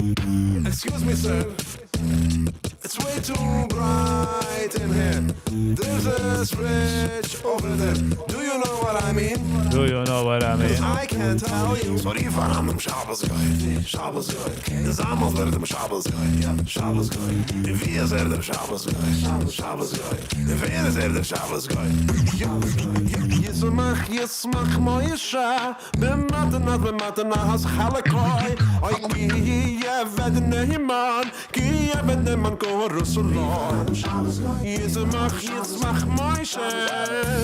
Excuse me, sir. It's way too bright in here. There's a switch over there. Do you know what I mean? Do you know what I mean? I can't tell you. Sorry for on them Shabbos Goy. Shabbos Goy. Zamo for them Shabbos Goy. Shabbos Goy. Wie is der Shabbos Goy? Shabbos Goy. Wer is der Shabbos Goy? Yismach moyesha. B'matana has chalakoi. Oy ki yeved nehiman. Ki yeved neman korusulon. Yismach moyesha.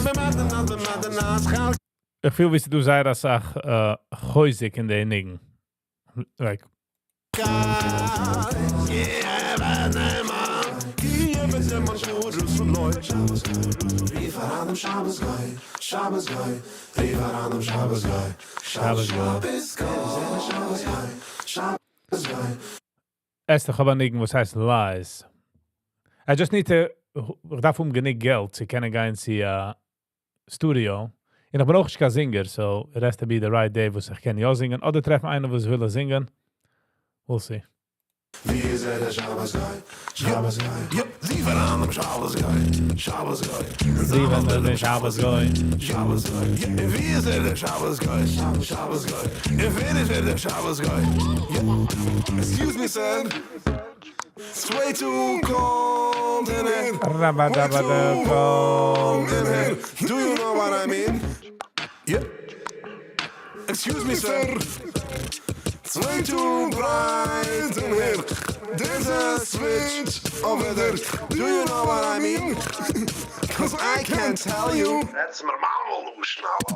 B'matana has chalakoi. Ich fühl, wie du sei das auch häusig in den Nigen. Like, Esther, ich habe Nigen, was heißt Lies. I just need to, ich darf genick Geld, sie können gehen sie Studio. Und ich bin auch kein Singer, so it has to be the right day, wo ich kann ja singen. Oder treffen einen, wo sie will singen. We'll see. Wie is der Shabbos Goy? Shabbos Goy. Lieber an dem Shabbos Goy. Shabbos Goy. Lieber an dem Shabbos Goy. Shabbos Goy. Wie is der Shabbos Goy? Shabbos Goy. Wer ist der Shabbos Goy? Excuse me, sir. It's way too cold in here. Way too cold in here. Do you know what I mean? Yeah. größer. 2 Tun breit und her. There's a switch over there. Do you know what I mean? Cause I can't tell you. That's my Mameluschen, aber.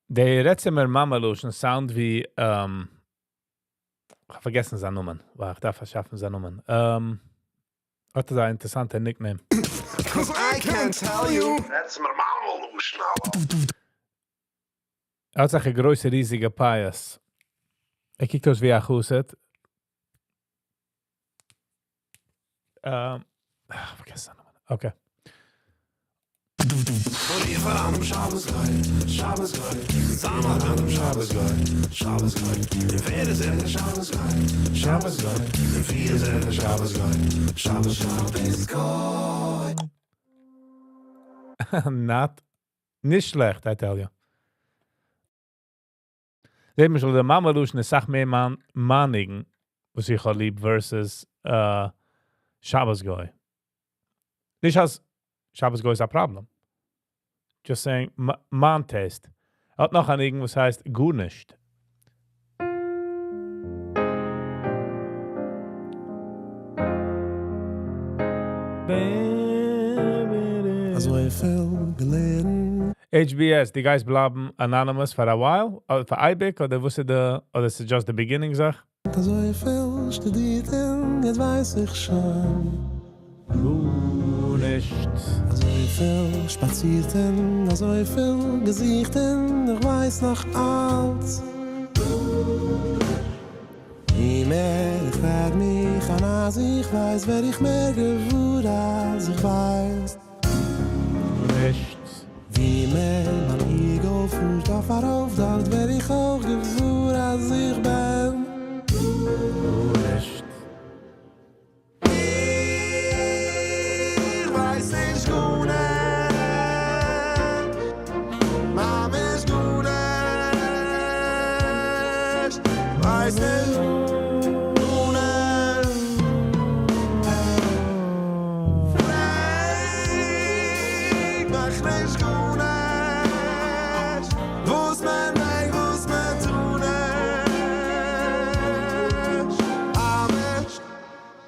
Der Retzimmer Mameluschen sound wie, ich habe vergessen seine Nummern. Warte, darf verschaffen seine Nummern. Das ist ein interessanter Nickname. Cause I can't tell you. That's my Mameluschen, aber. Er hat sich ein größer, riesiger Pias. Ich kijk dus wie hij goed zit. Vergessen. Okay. Nicht schlecht, I tell you. Leben schon der Mameluschen ist sag mehr Mannigen, was ich auch lieb, versus Shabbos Goy. Nicht als Shabbos Goy ist ein Problem. Just saying, man taste. Hat noch ein irgendwas heißt gut nicht. Also ich will geleden. HBS, die guys bleiben anonymous for a while, for IBIC, oder wusste oder ist es just the beginning, sag? Also ich will studiert, jetzt weiß ich schon. Gut nicht. Also ich will spazierten, also ich will gesichten, ich weiß noch alles. Wie mehr ich werd mich an, als ich weiß, wer ich mehr gewohnt, als ich weiß. Nicht. Wie mehr man Ego fühlt auf dort wer ich auch gewohnt, als ich bin. Nicht. Ich weiß nicht gut nicht, Mama ist gut nicht, weiß nicht gut nicht. Frag mich nicht gut nicht, wo's man denkt, wo's man tun ist. Aber nicht gut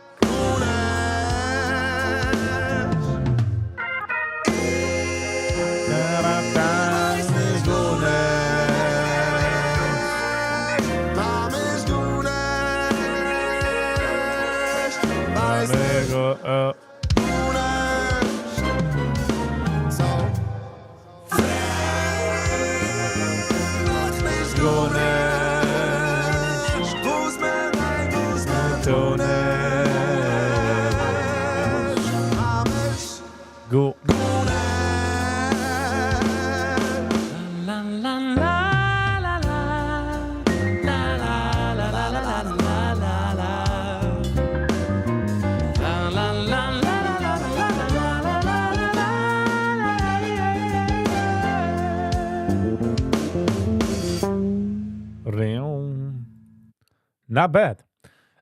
Go. Not bad.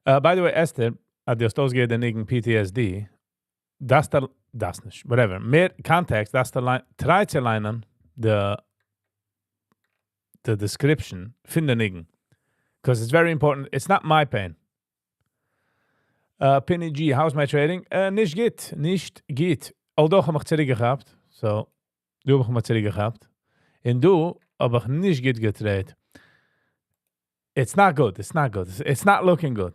By the way, Esther, adios ausgeht in irgendein PTSD. Das nicht, whatever. Mehr Kontext, das der Line, try zu lernen, the description, finden irgend. Because it's very important. It's not my pain. Penny G, how's my trading? Nicht geht. Although habe ich zurückgehabt. So, du habe ich mal zurückgehabt. Und du habe ich nicht gut getradet. It's not good. It's not looking good.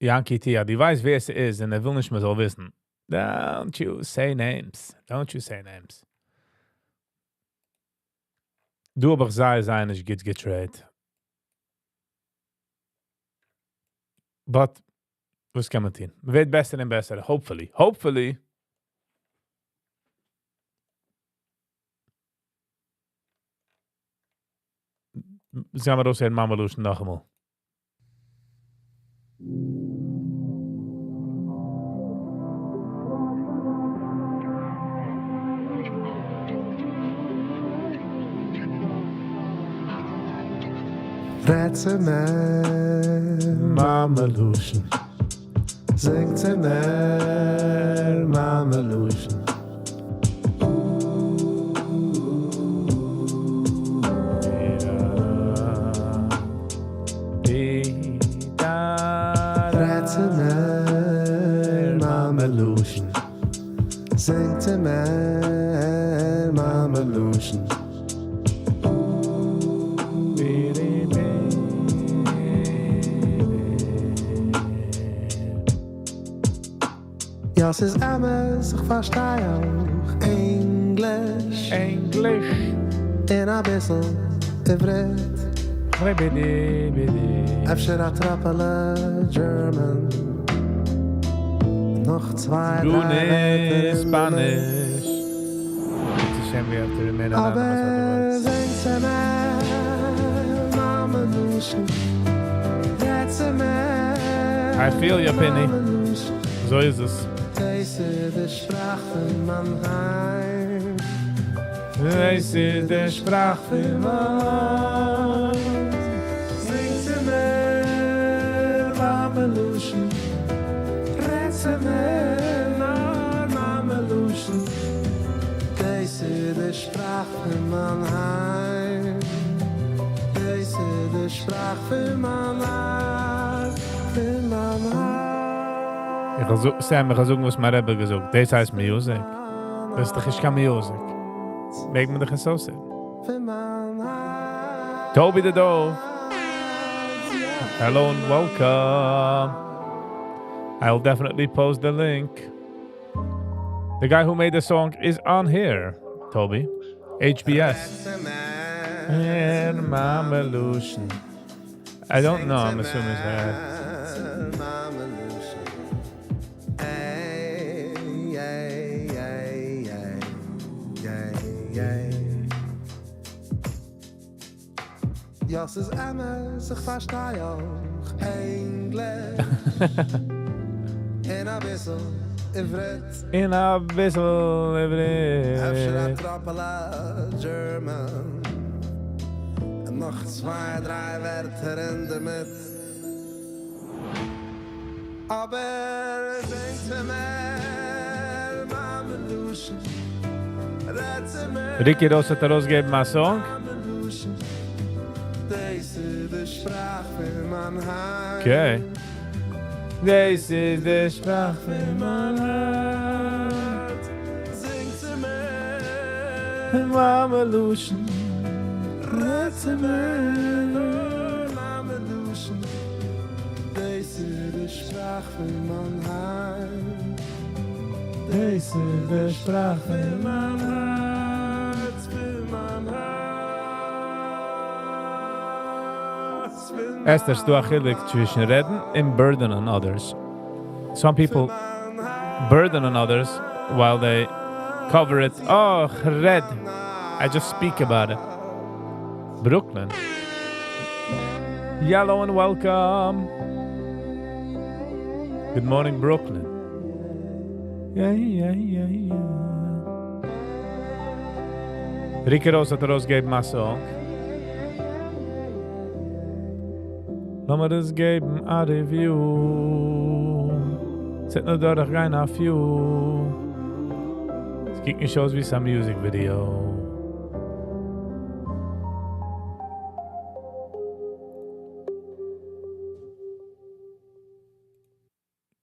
Yankee Tia, die weiß, wer es ist, und will nicht mehr so wissen. Don't you say names. Du aber sei nicht gut getradet. But, was kann man tun? Wird besser und besser. Hopefully. Sagen wir das hier in Mameluschen noch einmal. Rätze mehr Mameluschen. Singt sie mehr Mameluschen. mehr, Mameluschen. Singt sie mehr, Mameluschen. Ja, es ist Emmes, ich verstehe auch Englisch. English. In a bissl Ivrit. Efter a trappele German. Noch zwei, drei Spanish. It's a shame we have to remain aber anonymous. singt sie mehr, Mameluschen. Redt sie mehr, I feel you, Penny. Mameluschen. So ist es. Deze de Sprache von Mannheim. Wees is de spraak van mij. Singt sie mehr, Mameluschen. Redt sie mehr, Mameluschen. Deze de Sprache von Mannheim. Deze de Sprache von Mannheim. Von Mannheim. Ich kann sagen, was mir eben gesagt. Das heißt Music. Das ist doch keine Music. Make me the so say. Toby the Dove. Hello and welcome. I'll definitely post the link. The guy who made the song is on here, Toby. HBS. And Mamelution. I don't know, I'm assuming it's that. Ja, es ist Emmes, ich verstehe auch Englisch. In a bissl Ivrit. In a bissel Efter a every. trappele German. Und noch zwei, drei Wörter in der Mitte. Aber singt sie mehr, Mameluschen. Redt sie mehr, Ricky Ross hat rausgegeben my song. Mameluschen. Deze de Sprache von Mannheim. Okay. This is the spraak van mijn hart. Singt sie mehr, Mamelution. redt sie mehr, Mameluschen. Deze de Sprache von Mannheim. This is the spraak van mijn Hart, von Mannheim. Esther, du achillig zwischen reden and burden on others. Some people burden on others while they cover it. Oh, red. I just speak about it. Brooklyn. Yellow and welcome. Good morning, Brooklyn. Yeah, yeah, yeah, yeah. Ricky Rose hat rausgegeben my song. Lass mir das geben, a review. Zet nur durch rein a few. Es kickt nicht aus wie some music video.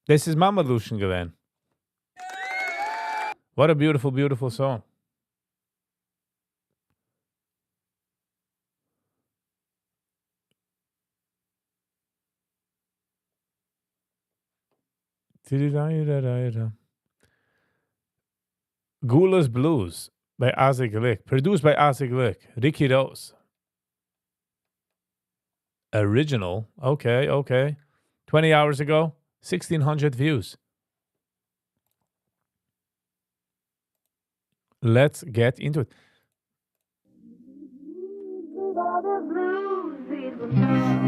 This is Mamelution gewesen. What a beautiful, beautiful song. Gula's Blues by Asa Glick. Produced by Asa Glick. Ricky Rose. Original. Okay, okay. 20 hours ago, 1,600 views. Let's get into it.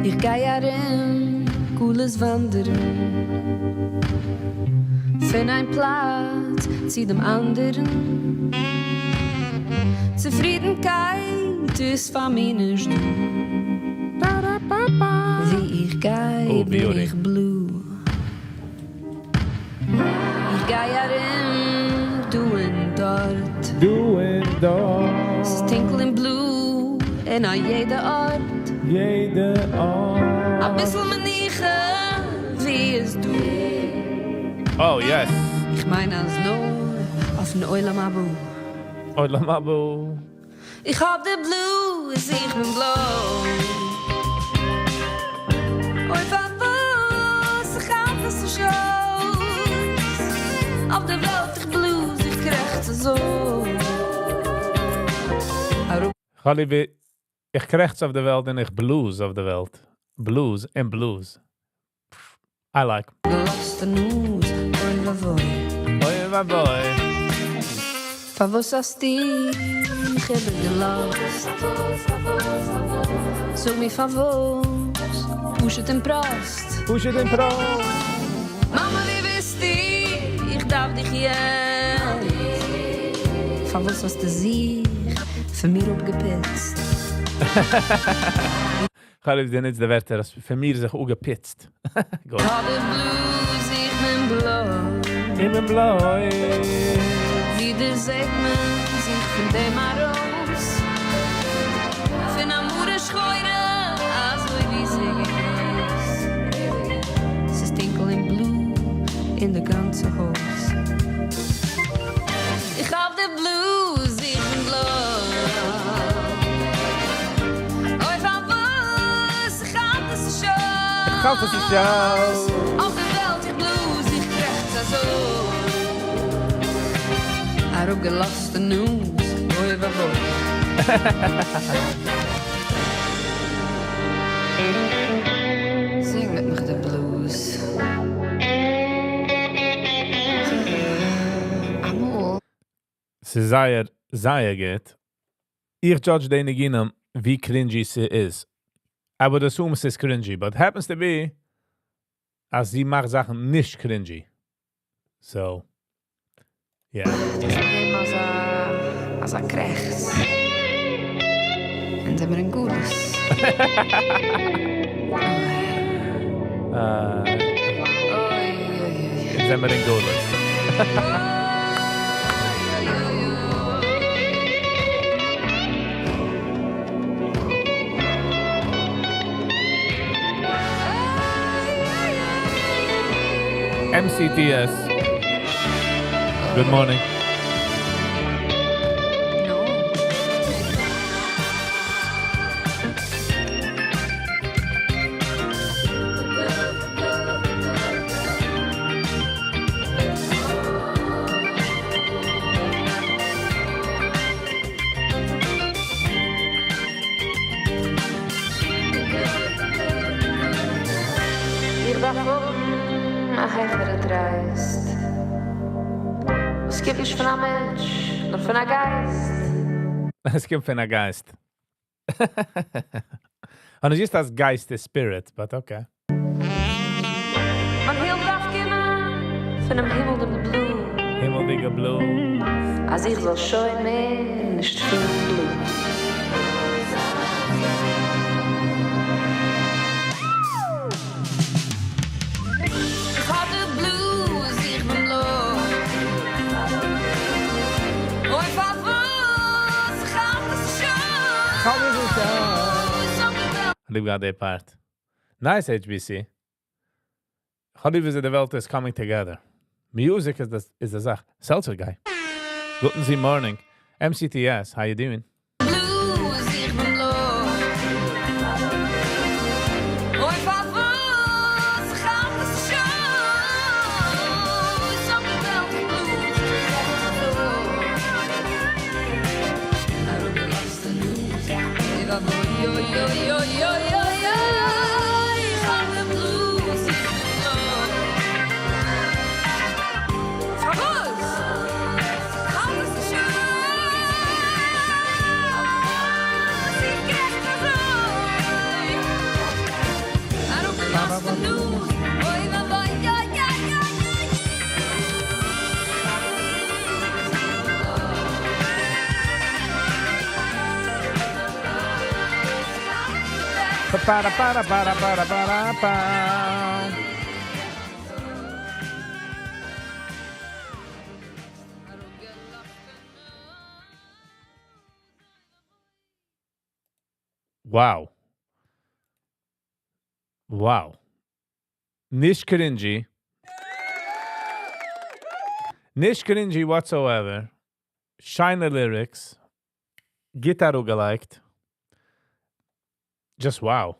Ich geh herin, cooles Wandern. Von ein Platz zu dem anderen. Zufriedenkeit ist von mir nicht du. Wie ich geh, bin ich blue. Ich geh herin, du und dort. Do it, dog. Es tinkelt in blue, en an jeder Ort. Jede Ort. A bissl maniche, wie es du. Oh, yes. Ich meine als nur auf den Oilam Abu. Olam Abu. Ich hab de Blues, ich bin blau. Oi, Fabus, ich hab das so Shows. Auf der Welt, ich Blues, ich krieg sie so. Galibi, ich krechts auf der Welt und ich blues auf der Welt. Blues and blues. I like. Lost the news, oi, Vavoy. Oi, my boy. Favos hast die, ich habe gelost. Sag mir Favos, push it in Prost. Push it in pro. Mama, wie bist du? Ich darf dich jetzt. Favos hast du sich für mir aufgepitzt. Galibi, den ist der Werte, das für mir sich auch gepitzt. Gut. Hab de Blues, ich bin blau. Ich bin blau. Wieder sieht man sich von dem raus. Von Amore scheure, also wie sie ist. Es ist Tinkel in Blue in der ganze Haus. Ich hab de Blues, ich bin blau. Oi, van was, ich hab das schon. Gaat het is jou. Auf der Welt, ich Blues, ich krieg's so. Er ook gelaste news, oi, waarvoor? Zing met me de blues. Amor. Se Zayer geht. Ich judge den Ginam, wie cringy sie ist. I would assume es ist cringy, but happens to be, als sie macht Sachen nicht cringy. So, yeah. Het is alleen als hij krijgt. En ze hebben een goedes. Zijn we in Golas. MCTS. Good morning. No. Hier davon, ach, heftig het reist. Es gibt nicht von einem Mensch, nur von einem Geist. Es gibt von einem Geist. Und es ist das Geist, der Spirit, but okay. Man heel darf kommen von dem Himmel dem Blue. Himmeldige Blue. Als ich soll scheuen mehr, nicht viel Blue. Ich hab de Blues, ich bin blau. Oi, Favos, ich hab das schon. Lieb gaat die part. Nice HBC. How is the world is coming together? Music is the Sach. Seltzer guy. Guten Sie morning. MCTS, how you doing? Blues, ich bin blau. Oi, Favos, ich hab das schon. Sag mir welke Blues, ich hab das so. I will be lost in news. Ich hab yo, yo, yo, yo, yo, yo. Ich hab de Blues, ich bin blau. Favos, ich hab das schon. Wow. Wow. Nicht cringy. Nicht cringy whatsoever. Shiny lyrics. Guitar ugeliked. Just wow.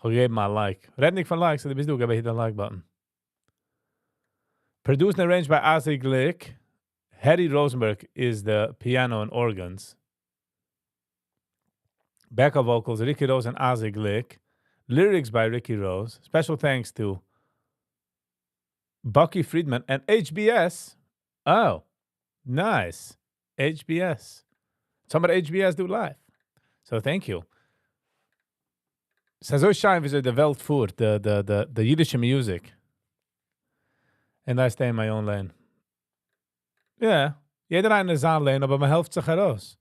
Gegeben mal like. Red nicht von likes, so bist du, gebe hit the like button. Produced and arranged by Ozzy Glick. Harry Rosenberg is the piano and organs. Backup vocals, Ricky Rose and Ozzy Glick. Lyrics by Ricky Rose. Special thanks to Bucky Friedman and HBS. Oh, nice. HBS. Some of the HBS do live. So thank you. Es ist so schein, wie so die Welt fuhrt, the Yiddish music. And I stay in my own lane. Yeah, jeder eine ist an Lane, aber man hilft sich heraus.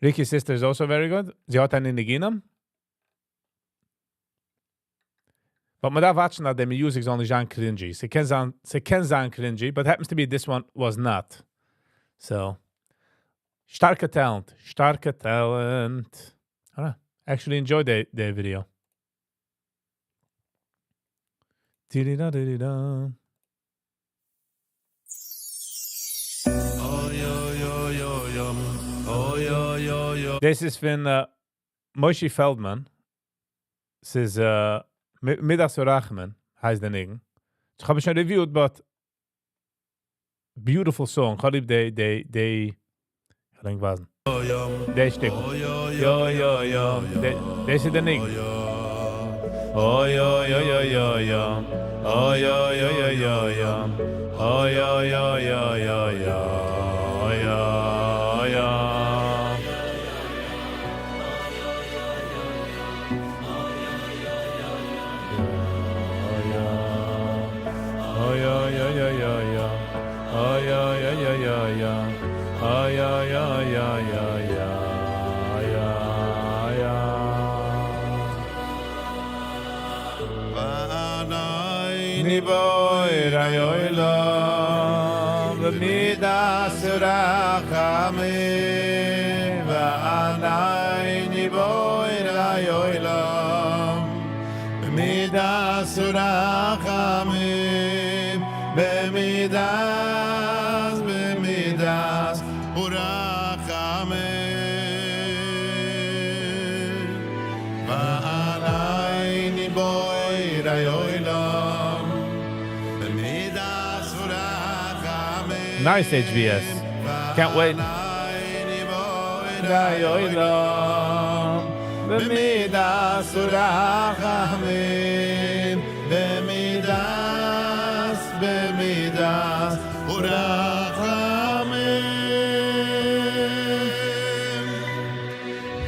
Ricky's sister is also very good. Sie hat einen in die Ginam. But man darf watchen, that the music is only Jean cringy. Sie can sound cringy, but happens to be this one was not. So, starke talent. Actually enjoyed the video. Di-di-da-di-di-da. This is von Moshe Feldman. Es ist Midas Rachman, heißt der Niggen. Ich habe schon reviewed, but beautiful song. Ich habe lieb ich denke was. Der Stück. Das ist der Niggen. Oh, yo, yo, yo, yo, yo. Oh, yo, yo, yo, yo, yo. Oh, yo, yo, yo, yo, yo. Oh, yo, yo. Oh, yo, yo, yo, yo, yo. Oh, yo, yo, yo, yo, yo. Oh, yo, yo, yo, yo, yo. Ni boy rayoyla b'midas rachame v'anay ni boy rayoyla b'midas rachame b'midas urachame v'anay ni boy rayoyla. Nice HBS. Can't wait.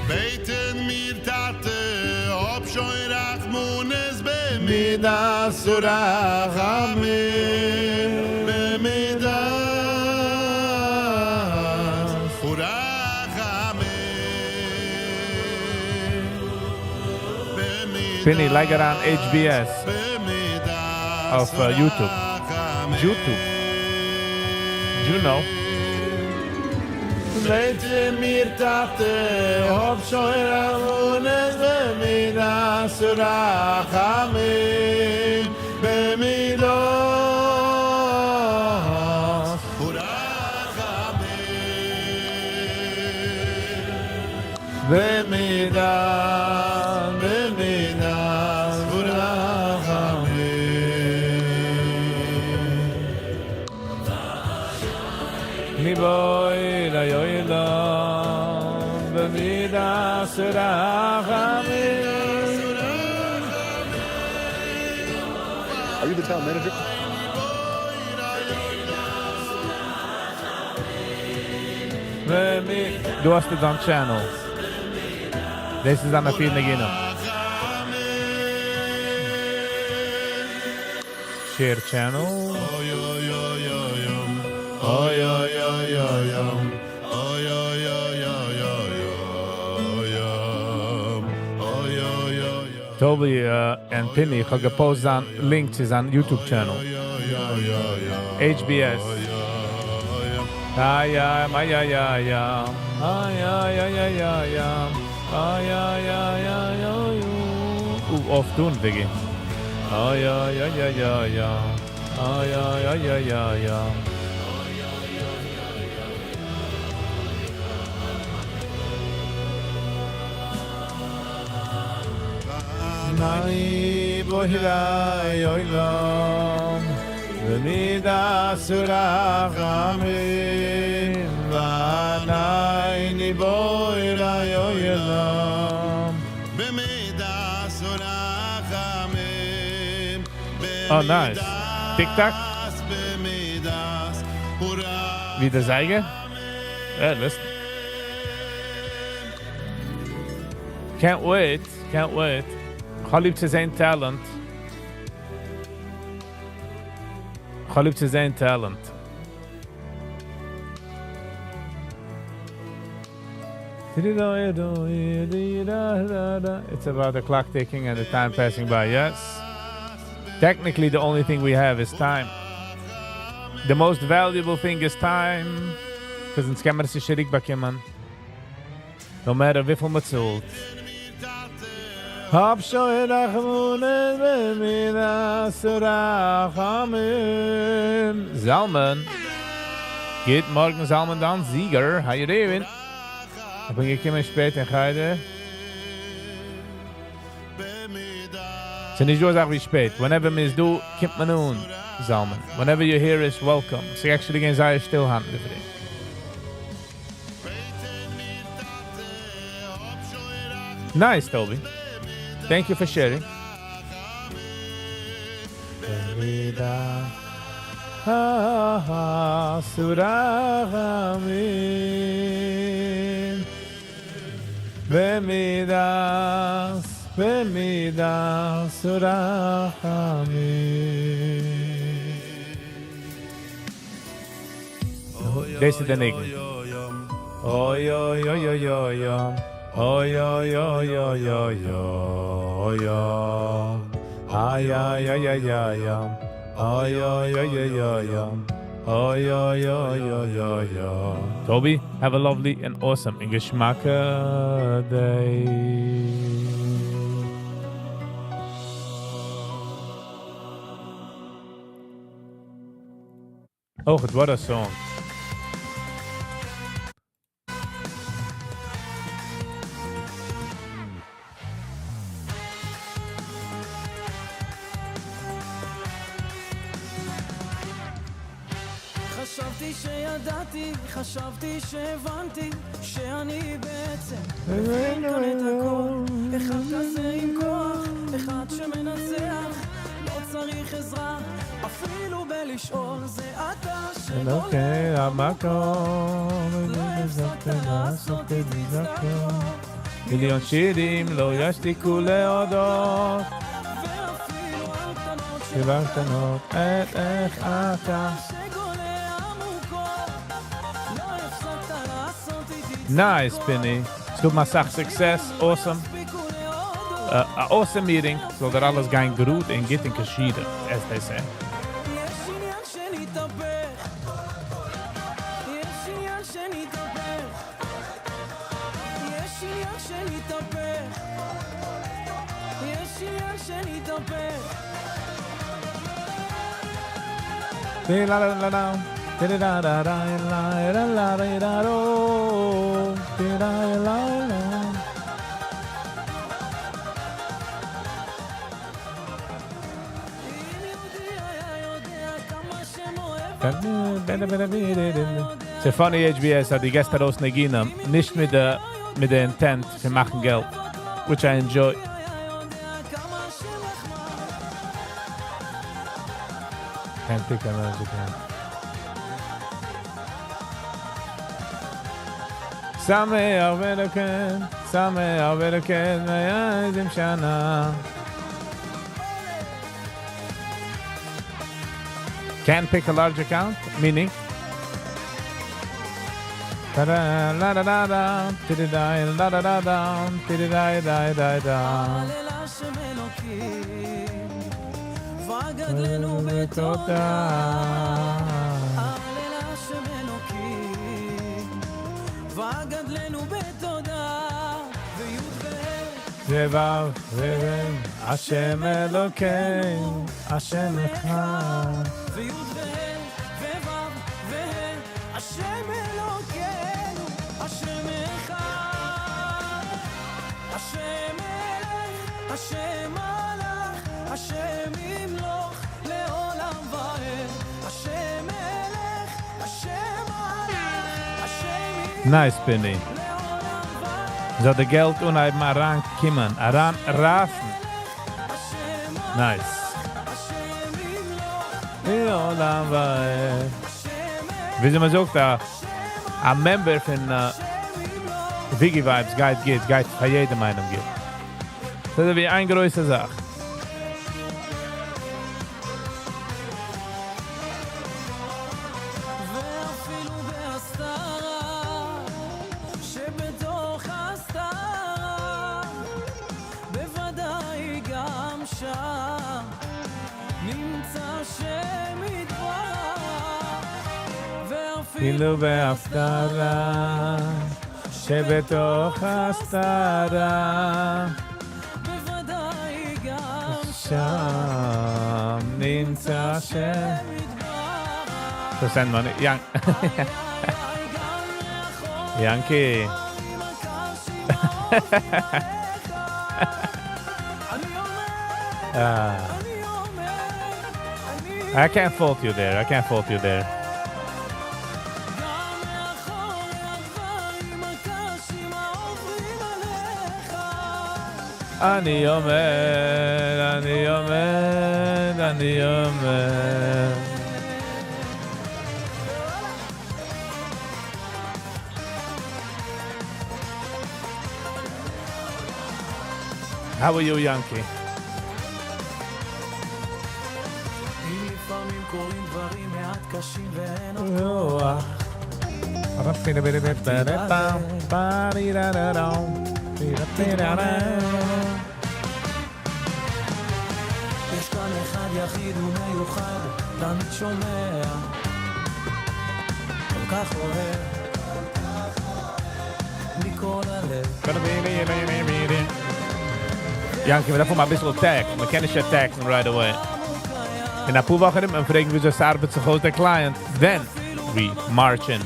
Beten mir tate, ob schon Rachmunes bemidas urachamim, bemidas urachamim, Penny, like it on HBS of YouTube. YouTube. Do you know? Beten mir tate, ob schon Rachmunes bemidas urachamim, bemidas urachamim, bemidas urachamim. Mi boy la yoyla b'midas rachamim. Are you the town manager? Du hast es on channels. This is on the field again. Share channel. Oh, yo, yo, yo, yo. Oh, yo, yo, yo, yo, yo. Oh, yo, yo, yo. Toby and Penny have gepostet on links is on YouTube channel. HBS. Ah, yeah, my, yeah, yeah, yeah. Ah, yeah, yeah, yeah, yeah, yeah. Ah, yeah, yeah, yeah, yeah, yeah. Off tune, Viggy. Oh, yeah, yeah, yeah, yeah, yeah. Oh, yeah, yeah, yeah, yeah, yeah. Nai bohirai oilam V'midas urachamim V'anai ni bohirai oilam במידס ורחמים Oh, nice. Tic-tac. במידס ורחמים Wie der Zeiger? Yeah, listen. Can't wait. Can't wait. Chalib to zijn talent. Chalib to zijn talent. It's about the clock ticking and the time passing by, yes? Technically, the only thing we have is time. The most valuable thing is time. Because in Skemmer is shirik bakiman. No matter wiffel met zult. Hab shoy rachmunen b'midas rachamim. Zalman. Geht morgen Zalman dan Sieger. How you doing? Ich bin gekommen spät in Heide. So nicht nur sag wie spät. Whenever mis du, kommt man nun, Zalman. Whenever you hear is welcome. So actually gehen sei stillhanden für dich. Nice, Toby. Thank you for sharing. Bemidas urachamim. Deze de negen. Oy, oy, oy, oy, oy, oy. Oy, oy, oy, oy, oy, oy, oy. Ay, ay, ay, ay, ay, ay. Oy, oy, oy, oy, oy, oy. Oy, oy, oy, oy, oy, oy. Toby, have a lovely and awesome and geschmacke day. Oh, what a song. חשבתי שידעתי, חשבתי שהבנתי שאני בעצם מבין כאן את הכל. אחד כזה עם כוח, אחד שמנצח, לא צריך עזרה, אפילו בלשאול. זה אתה אוקיי, המקום, לא הפסקת לעשות איתי צדקות, מיליון שירים לא ישתיקו להודות. ואפילו הקטנות שבקטנות את איך אתה. Nice, Penny. Doe maar zacht succes. Awesome. Awesome meeting. Zodat alles gaan goed en get in geschieden, as they say. La la la la. It's funny HBS that die Gäste raus neginen, nicht mit der Intent für machen Geld, which I enjoy. Can't pick a music again. Sameh Averaken, Mayazim Shana. Can't pick a large account, meaning? Ta-da, la da da da, tididai, la da da da, tididai, da da da. Vevav, vevem, Hashem Elokeinu, Hashem Echad. ויוד והן, ווו והן, השם אלוקינו, השם אחד. השם מלך, השם מלך, השם ימלוך לעולם ועד. השם מלך, השם מלך, השם Nice, Penny. לעולם ועד. Zo de geld unheim aran kimmen, aran rafen. השם Nice. השם ימלוך, Olam vaed. השם Wie sie mir sagt, a member von Viggy Vibes geht für jede Meinung geht. Das ist wie eine große Sache. ואפילו בהסתרה, שבתוך ההסתרה, בוודאי גם שם, נמצא שם יתברך. אפילו בהפטרה, שבתוך הסתרה, בוודאי גם שם נמצא שם. יתברך. So send money. גם לאחור, Yankee. עם הקשים העוברים עליך. אני אומר, אני אומר, I can't fault you there. I can't fault you there. גם מאחורי הדברים הקשים העוברים עליך. אני אומר, אני אומר, אני אומר. How are you, Yankee? לפעמים קורים דברים מעט קשים ואין עוד רוח. יש כאן אחד יחיד ומיוחד, תמיד שומע, כל כך אוהב, מכל הלב. Yankee, we davon mal ein bisschen Tag. Man kann nicht attacken right away. In a paar Wochen und fragen wir das Arbeit zu Hause der Client. Then we march in.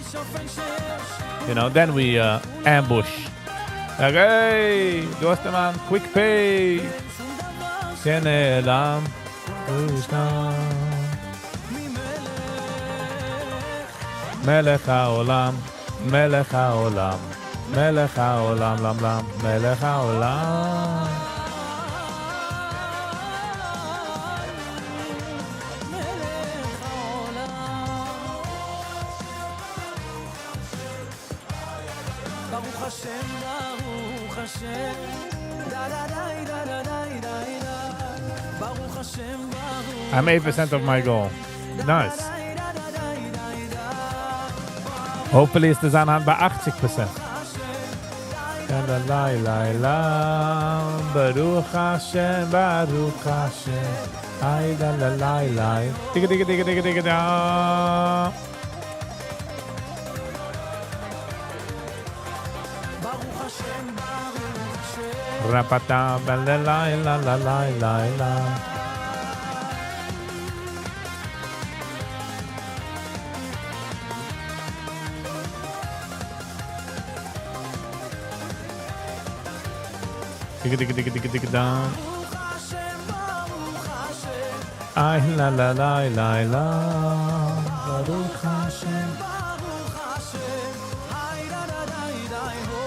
You know, then we ambush. Like, hey, du hast den Mann, quick pay. שנעלם, ושנם. מלך העולם, מלך העולם, מלך העולם, למלם, מלך העולם. ברוך השם, ברוך השם, דה דה דה דה דה דה דה. ברוך השם, ברוך I'm 8% of my goal. Nice. דה דה דה דה דה. Hopefully ist das anhand bei 80%. La la la la, Baruch Hashem, Baruch Hashem. Ay la la la la. Digga digga digga digga digga da. ברוך השם, ברוך השם. Rapata la la la la la la la. Digga digga digga digga digga da. ברוך השם, ברוך השם. Ay la la la la la. Baruch Hashem. ברוך השם. היי דה דה דה דה דה.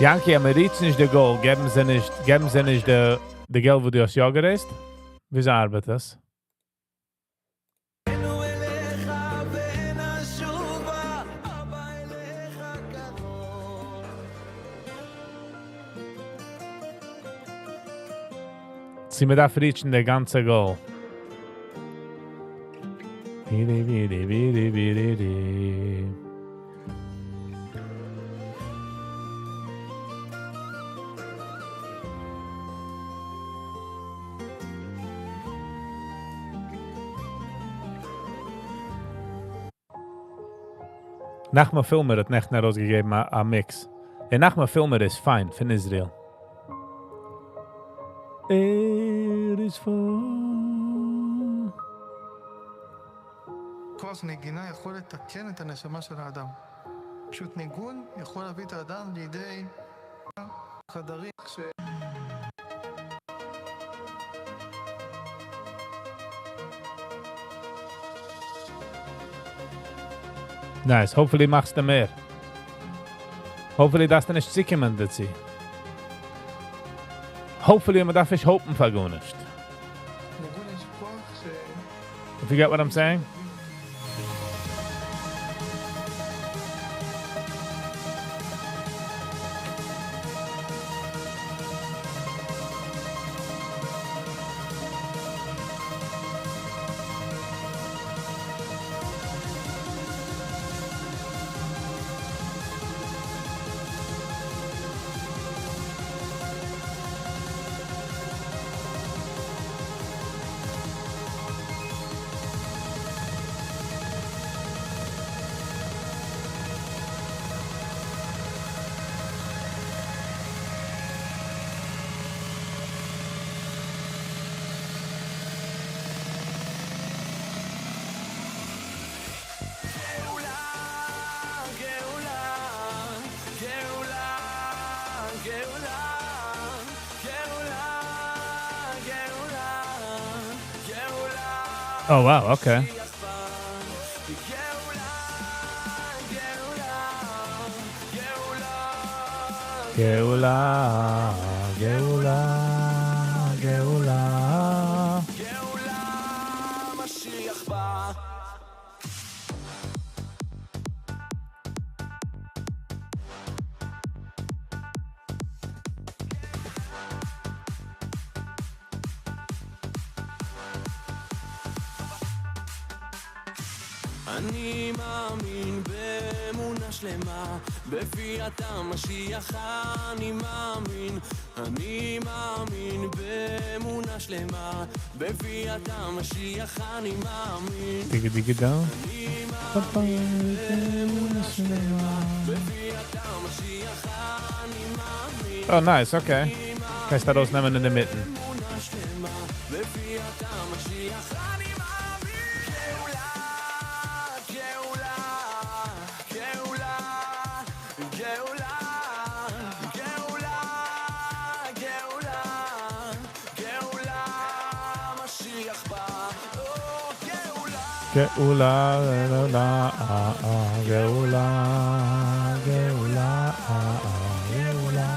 Yankee, am reach nicht der Goal. Geben sie nicht der Geld, wo du das Jahr gereist? Wie sie arbeitet das? אנו אליך ונשובה, אבא אליך קרוב. Sie mir darf reachen der ganze Goal. Bidi, bidi, bidi, bidi, bidi. Nachma Filmer hat nicht rausgegeben a Mix. Der Nachma Filmer ist fein von Israel. air is full. כוח נגינה יכול לתקן את הנשמה של האדם. פשוט ניגון יכול להביא את האדם לידי חדרים Nice. Hopefully machst du mehr. Hopefully darfst du nicht zicken dazu. Hopefully man darf nicht hopen vergunnischt. ניגון יש כוח ש... If you get what I'm saying? Oh wow, okay. Geula, Geula, Geula. אני מאמין באמונה שלמה, בפיית המשיח אני מאמין. אני מאמין באמונה שלמה, בפיית המשיח אני מאמין. Digga down. אני מאמין באמונה שלמה, בפיית המשיח אני מאמין. Oh nice, okay. Kannst du das nehmen in der Mitte? באמונה שלמה, בפיית המשיח אני מאמין. Geula, Geula, Geula, Geula, Geula.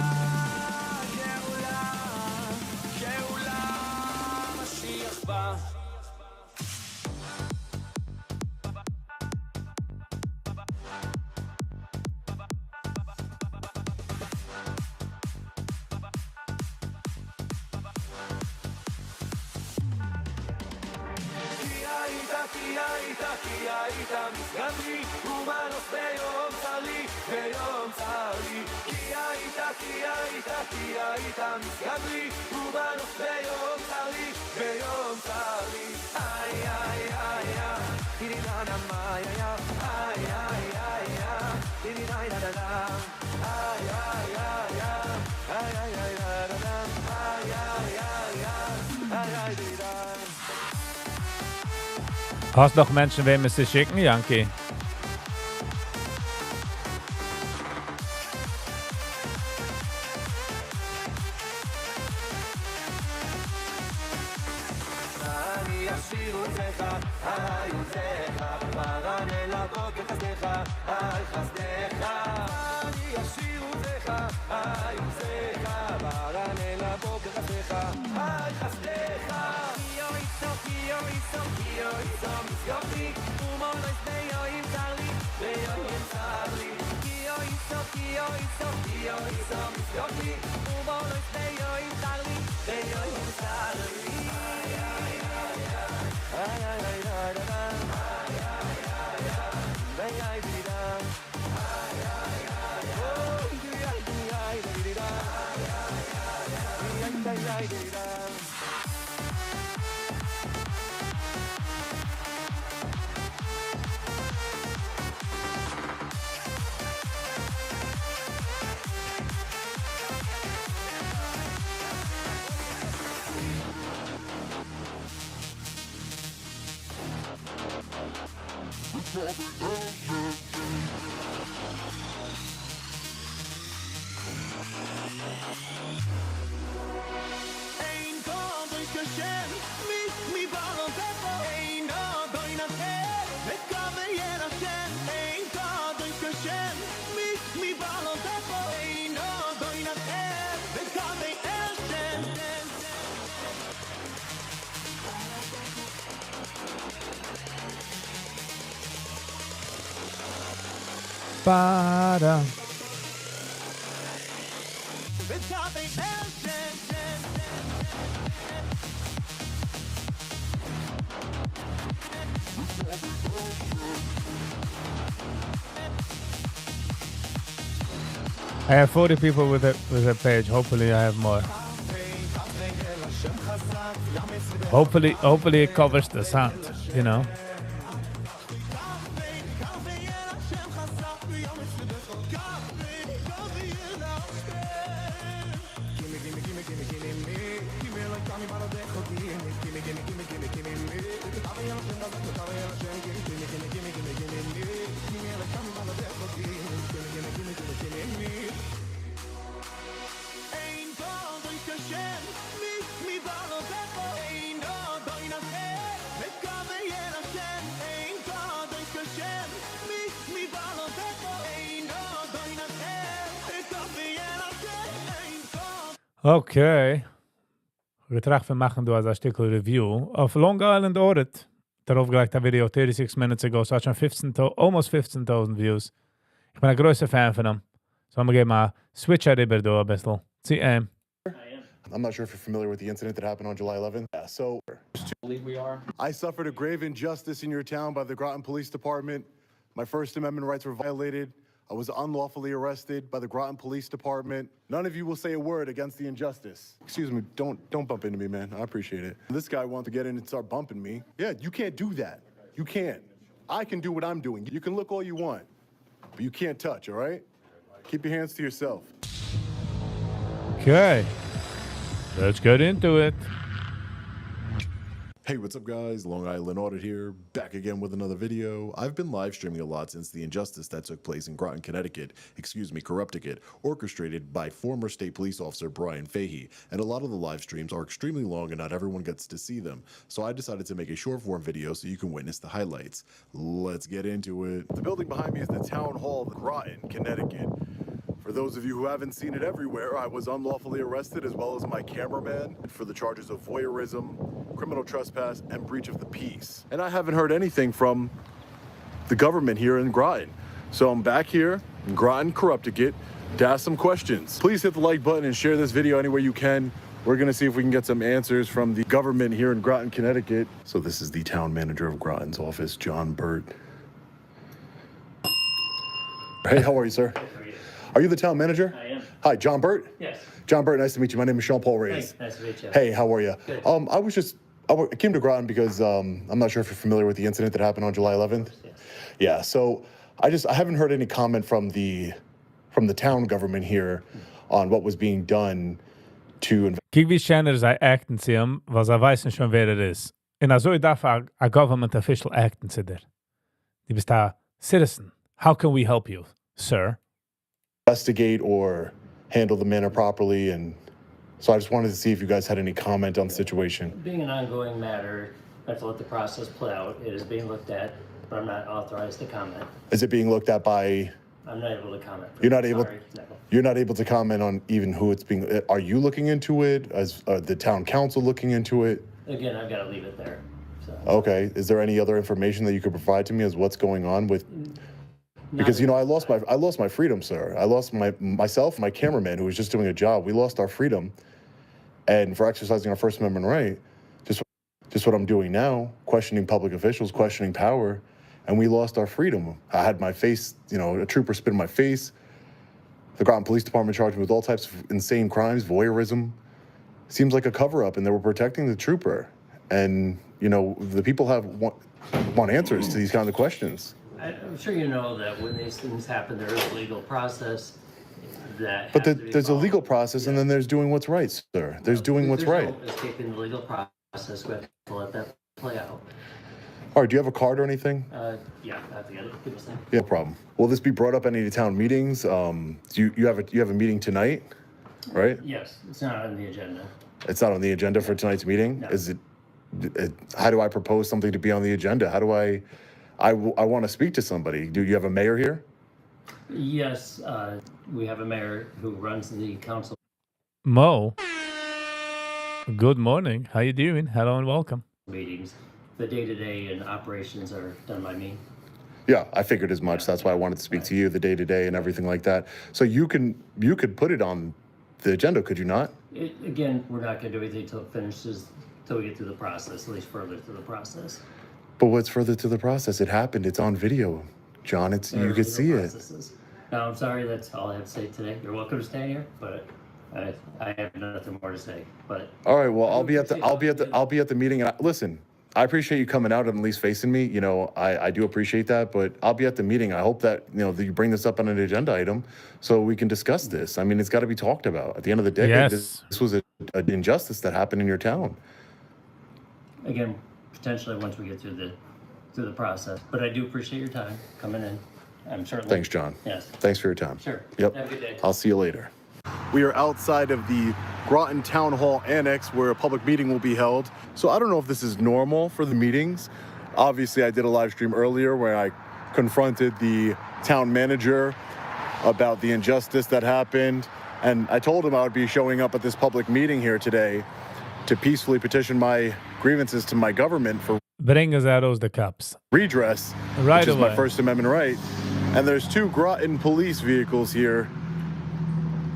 כי היית מסגן לי, ומנוס ביום צרי, ביום צרי. כי היית מסגן לי, ומנוס ביום צרי, ביום צרי. איי איי איי איי, דידי נה נה מאי איי איי איי איי איי, דידי נה נה נה, איי איי איי איי, איי איי איי נה, איי איי איי איי, איי איי דידי. Hast noch Menschen, wem es sie schicken, Yankee? Ein Gott durch Geschehen, mi ballon tempo. Ein Gott durch das Heer, mit Kabe jeder Schen. Ein Gott durch Geschehen, mi ballon tempo. Ein Gott durch das Heer, mit Kabe jeder Schen. Ba-da. Mit Kabe jeder Schen. I have 40 people with a page. Hopefully I have more. Hopefully it covers the sound, you know. Ein Gott durch Geschehen, mi ballon tempo. Ein Gott durch das Heer, mit Kabe jeder Schen. Ein Gott durch Geschehen, mi ballon tempo. Ein Gott durch das Heer, mit Kabe jeder Schen. Ein Gott. Okay. We trachten we maken door een stukje review. Of Long Island Audit. Darauf gelegt dat video 36 minutes ago. So schon almost 15.000 views. Ich bin ein großer Fan von ihm. So I'm gonna mal switch rüber da ein bisschen. See, I'm not sure if you're familiar with the incident that happened on July 11th. Yeah, so believe we are. I suffered a grave injustice in your town by the Groton Police Department. My First Amendment rights were violated. I was unlawfully arrested by the Groton Police Department. None of you will say a word against the injustice. Excuse me, don't bump into me, man. I appreciate it. This guy wants to get in and start bumping me. Yeah, you can't do that. You can't. I can do what I'm doing. You can look all you want, but you can't touch, all right? Keep your hands to yourself. Okay. Let's get into it. Hey, what's up guys? Long Island Audit here, back again with another video. I've been live streaming a lot since the injustice that took place in Groton, Connecticut, Corrupticut, orchestrated by former state police officer Brian Fahey. And a lot of the live streams are extremely long and not everyone gets to see them. So I decided to make a short form video so you can witness the highlights. Let's get into it. The building behind me is the Town Hall of Groton, Connecticut. For those of you who haven't seen it everywhere, I was unlawfully arrested as well as my cameraman for the charges of voyeurism, criminal trespass, and breach of the peace. And I haven't heard anything from the government here in Groton. So I'm back here in Groton, Corrupticut, to ask some questions. Please hit the like button and share this video anywhere you can. We're gonna see if we can get some answers from the government here in Groton, Connecticut. So this is the town manager of Groton's office, John Burt. Hey, how are you, sir? Are you the town manager? I am. Hi, John Burt? Yes. John Burt, nice to meet you. My name is Sean Paul Reyes. Hey, nice to meet you. Hey, how are you? Good. I came to Groton because I'm not sure if you're familiar with the incident that happened on July 11th. Yes. Yeah, so I haven't heard any comment from the town government here on what was being done to Kijk wie schneller zij acten zu ihm, weil sie wissen schon, wer er ist. Und also darf a government official acten zu dir. Die bist a citizen. How can we help you, sir? investigate or handle the matter properly, and so I just wanted to see if you guys had any comment on the situation. Being an ongoing matter, I have to let the process play out. It is being looked at, but I'm not authorized to comment. Is it being looked at by? I'm not able to comment. You're not able. Sorry, no. You're not able to comment on even who it's being. Are you looking into it? As the town council looking into it? Again, I've got to leave it there. So. Okay. Is there any other information that you could provide to me as what's going on with? Because I lost my freedom, sir. I lost myself, my cameraman who was just doing a job. We lost our freedom, and for exercising our First Amendment right, just what I'm doing now, questioning public officials, questioning power, and we lost our freedom. I had my face, a trooper spit in my face. The Groton Police Department charged me with all types of insane crimes, voyeurism. Seems like a cover-up, and they were protecting the trooper. And the people want answers to these kinds of questions. I'm sure you know that when these things happen, there is a legal process that. But there's a legal process, and then there's doing what's right, sir. There's doing what's right. No escaping the legal process. We have to let that play out. All right, do you have a card or anything? Yeah, I have to get it. Give me a second. Yeah, no problem. Will this be brought up at any town meetings? Do you have a meeting tonight, right? Yes, it's not on the agenda. It's not on the agenda for tonight's meeting? No. Is it, how do I propose something to be on the agenda? How do I want to speak to somebody. Do you have a mayor here? Yes, we have a mayor who runs the council Mo, good morning. How you doing? Hello and welcome. meetings. The day-to-day and operations are done by me. Yeah, I figured as much. That's why I wanted to speak to you, the day-to-day and everything like that. So you could put it on the agenda, could you not? Again, we're not going to do anything till it finishes, till we get through the process, at least further through the process. But what's further to the process? It happened. It's on video, John. You could see it. No, I'm sorry. That's all I have to say today. You're welcome to stay here, but I have nothing more to say. But all right. Well, I'll be at the meeting. And listen, I appreciate you coming out and at least facing me. You know, I do appreciate that. But I'll be at the meeting. I hope that that you bring this up on an agenda item so we can discuss this. I mean, it's got to be talked about. At the end of the day, Yes. this was an injustice that happened in your town. again, potentially once we get through the process. But I do appreciate your time coming in. I'm certainly. Thanks, John. Yes. Thanks for your time. Sure. Yep. Have a good day. I'll see you later. We are outside of the Groton Town Hall Annex where a public meeting will be held. So I don't know if this is normal for the meetings. Obviously, I did a live stream earlier where I confronted the town manager about the injustice that happened. And I told him I would be showing up at this public meeting here today to peacefully petition my grievances to my government for Bring us out the cops. redress, Right which is my away. First Amendment right. And there's 2 Groton police vehicles here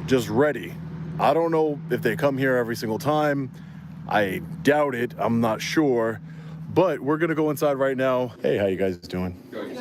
just ready. I don't know if they come here every single time. I doubt it. I'm not sure. But we're going to go inside right now. Hey, how you guys doing? Good.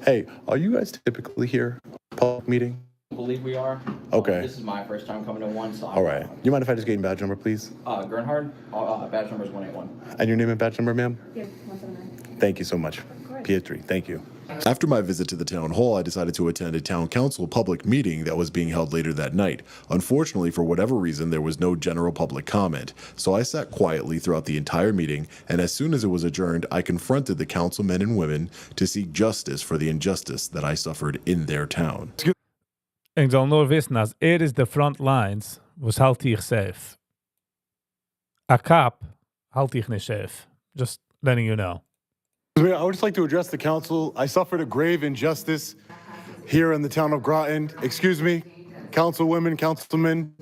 Hey, are you guys typically here? Public meeting? I believe we are. Okay. This is my first time coming to one, so. All right. You mind if I just get your badge number, please? Gernhard, badge number is 181. And your name and badge number, ma'am? Yes, 179. Thank you so much. Pietri, thank you. After my visit to the town hall, I decided to attend a town council public meeting that was being held later that night. Unfortunately, for whatever reason, there was no general public comment, so I sat quietly throughout the entire meeting, and as soon as it was adjourned, I confronted the councilmen and women to seek justice for the injustice that I suffered in their town. Ik zal nur wissen, als is the front lines, was halt ich safe. A cop, halt ich nicht safe. Just letting you know. I would just like to address the council. I suffered a grave injustice here in the town of Groton. Excuse me, councilwomen, councilmen.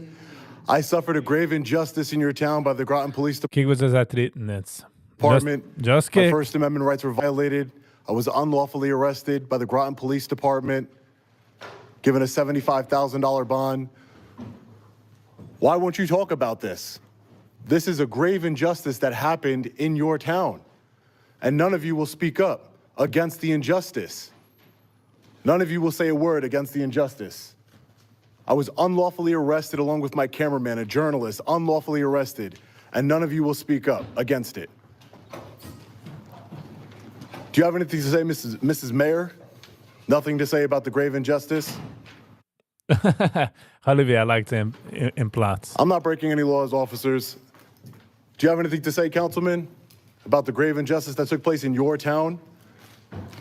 I suffered a grave injustice in your town by the Groton Police Kijk wat ze zei tritten jetzt. Department. Just My kick. First Amendment rights were violated. I was unlawfully arrested by the Groton Police Department, given a $75,000 bond. Why won't you talk about this? This is a grave injustice that happened in your town. And none of you will speak up against the injustice. None of you will say a word against the injustice. I was unlawfully arrested along with my cameraman, a journalist, unlawfully arrested, and none of you will speak up against it. Do you have anything to say, Mrs. Mayor? Nothing to say about the grave injustice? Olivia, I like them in plots. I'm not breaking any laws, officers. Do you have anything to say, councilman, about the grave injustice that took place in your town,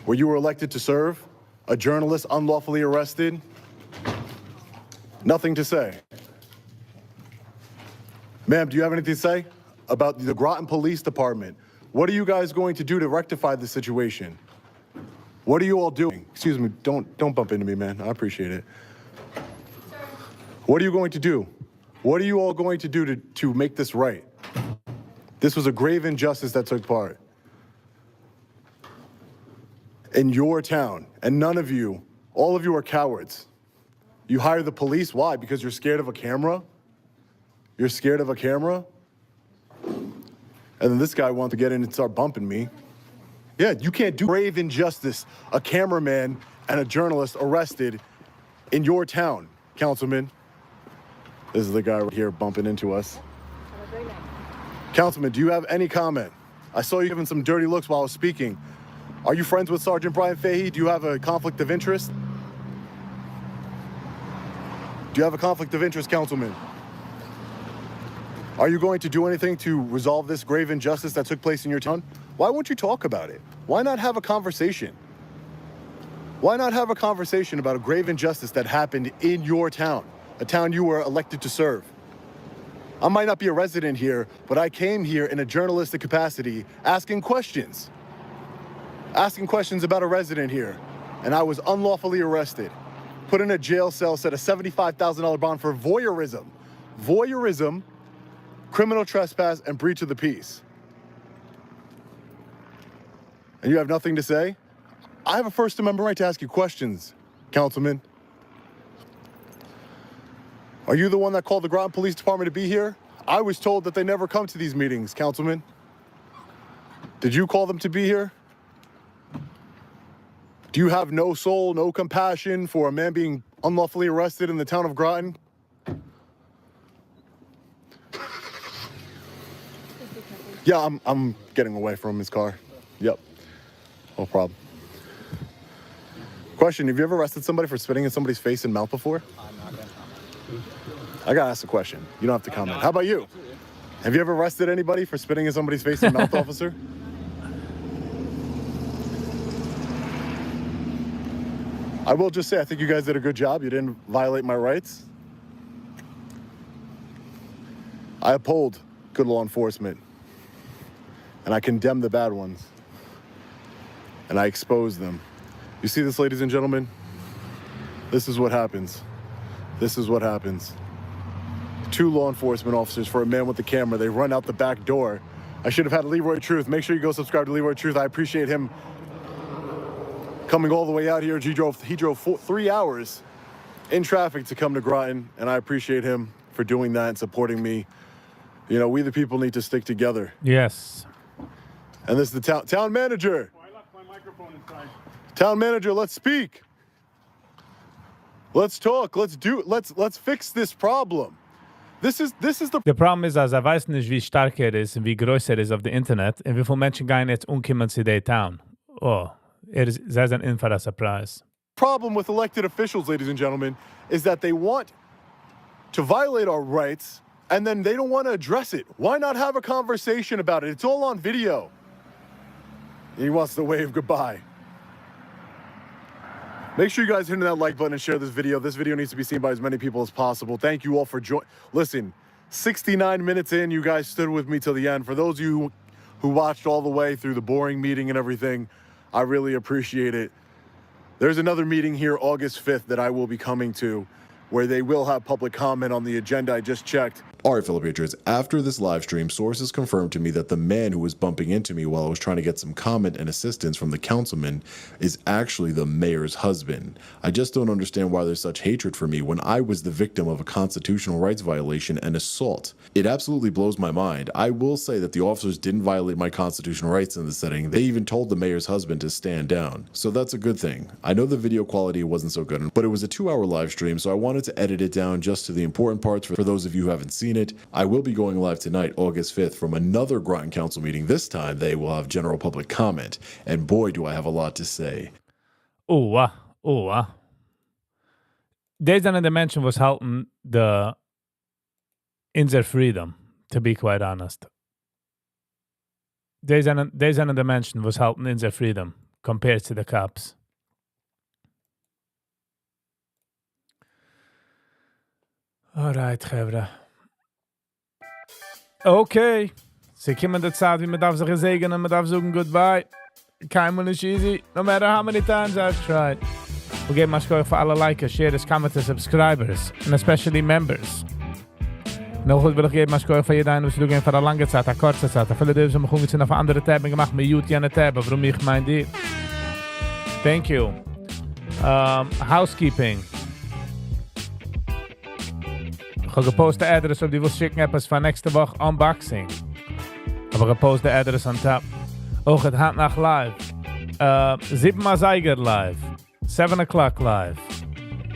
where you were elected to serve? A journalist unlawfully arrested? Nothing to say. Ma'am, do you have anything to say about the Groton Police Department? What are you guys going to do to rectify the situation? What are you all doing? Excuse me, don't bump into me, man. I appreciate it. What are you going to do? What are you all going to do to make this right? This was a grave injustice that took part in your town, and none of you, all of you are cowards. You hire the police, why? Because you're scared of a camera? You're scared of a camera? And then this guy wants to get in and start bumping me. Yeah, you can't do grave injustice. A cameraman and a journalist arrested in your town, councilman. This is the guy right here bumping into us. Councilman, do you have any comment? I saw you giving some dirty looks while I was speaking. Are you friends with Sergeant Brian Fahey? Do you have a conflict of interest? Do you have a conflict of interest, Councilman? Are you going to do anything to resolve this grave injustice that took place in your town? Why won't you talk about it? Why not have a conversation? Why not have a conversation about a grave injustice that happened in your town, a town you were elected to serve? I might not be a resident here, but I came here in a journalistic capacity asking questions about a resident here, and I was unlawfully arrested, put in a jail cell, set a $75,000 bond for voyeurism, criminal trespass, and breach of the peace. And you have nothing to say? I have a First Amendment right to ask you questions, Councilman. Are you the one that called the Groton Police Department to be here? I was told that they never come to these meetings, Councilman. Did you call them to be here? Do you have no soul, no compassion for a man being unlawfully arrested in the town of Groton? Yeah, I'm getting away from his car. Yep, no problem. Question, have you ever arrested somebody for spitting in somebody's face and mouth before? I'm not gonna comment. I gotta ask a question. You don't have to comment. How about you? Have you ever arrested anybody for spitting in somebody's face and mouth, officer? I will just say, I think you guys did a good job. You didn't violate my rights. I uphold good law enforcement. And I condemn the bad ones. And I expose them. You see this, ladies and gentlemen? This is what happens. This is what happens. 2 law enforcement officers for a man with the camera. They run out the back door. I should have had Leroy Truth. Make sure you go subscribe to Leroy Truth. I appreciate him coming all the way out here. He drove 3 hours in traffic to come to Groton, and I appreciate him for doing that and supporting me. You know, we the people need to stick together. Yes. And this is the town manager. I left my microphone inside. Town manager, let's speak. Let's talk. Let's fix this problem. This is the Der Problem ist, als weiß nicht, wie stark ist und wie groß ist auf dem Internet und wie viele Menschen gehen jetzt umkommen zu der Town. Oh, sehr sind in for a surprise. problem with elected officials, ladies and gentlemen, is that they want to violate our rights and then they don't want to address it. Why not have a conversation about it? It's all on video. He wants to wave goodbye. Make sure you guys hit that like button and share this video. This video needs to be seen by as many people as possible. Thank you all for joining. Listen, 69 minutes in, you guys stood with me till the end. For those of you who watched all the way through the boring meeting and everything, I really appreciate it. There's another meeting here August 5th that I will be coming to where they will have public comment on the agenda. I just checked. All right, fellow patriots, after this live stream, sources confirmed to me that the man who was bumping into me while I was trying to get some comment and assistance from the councilman is actually the mayor's husband. I just don't understand why there's such hatred for me when I was the victim of a constitutional rights violation and assault. It absolutely blows my mind. I will say that the officers didn't violate my constitutional rights in the setting. They even told the mayor's husband to stand down. So that's a good thing. I know the video quality wasn't so good, but it was a 2-hour live stream, so I wanted to edit it down just to the important parts for those of you who haven't seen it. I will be going live tonight, August 5th, from another Groton Council meeting. This time, they will have general public comment. And boy, do I have a lot to say. Deze aan de mensen was halten de in their freedom, to be quite honest. Deze aan de mensen was halten in their freedom, compared to the cops. Alright, Gevra. Okay. Sie kommen der Zeit, wie man darf sich segnen und man darf sagen goodbye. Kein Mal nicht easy, no matter how many times I've tried. We gave my score for alle likers, shares, commenters, subscribers, and especially members. Nog goed wil ik geven mijn score voor jeden, was du gehen für eine lange Zeit, eine kurze Zeit. Viele Dürfen haben mich auf andere Tab gemacht, mit YouTube eine Tab, warum ich mein die. Thank you. Housekeeping. Ich habe gepostet die Adress, ob die will schicken etwas für nächste Woche Unboxing. Aber gepostet die Adress on top. Auch het hat nach live. 7 Mal Seiger live. 7 o'clock live.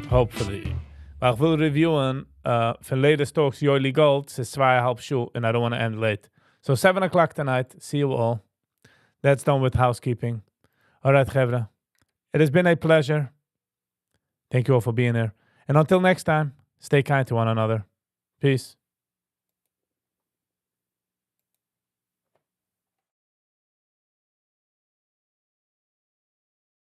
Hopefully. Maar ik wil reviewen für latest talks Joily Gold. Het is 2,5 show and I don't want to end late. So 7 o'clock tonight. See you all. That's done with housekeeping. Alright, Gevra. It has been a pleasure. Thank you all for being here. And until next time, stay kind to one another. Peace.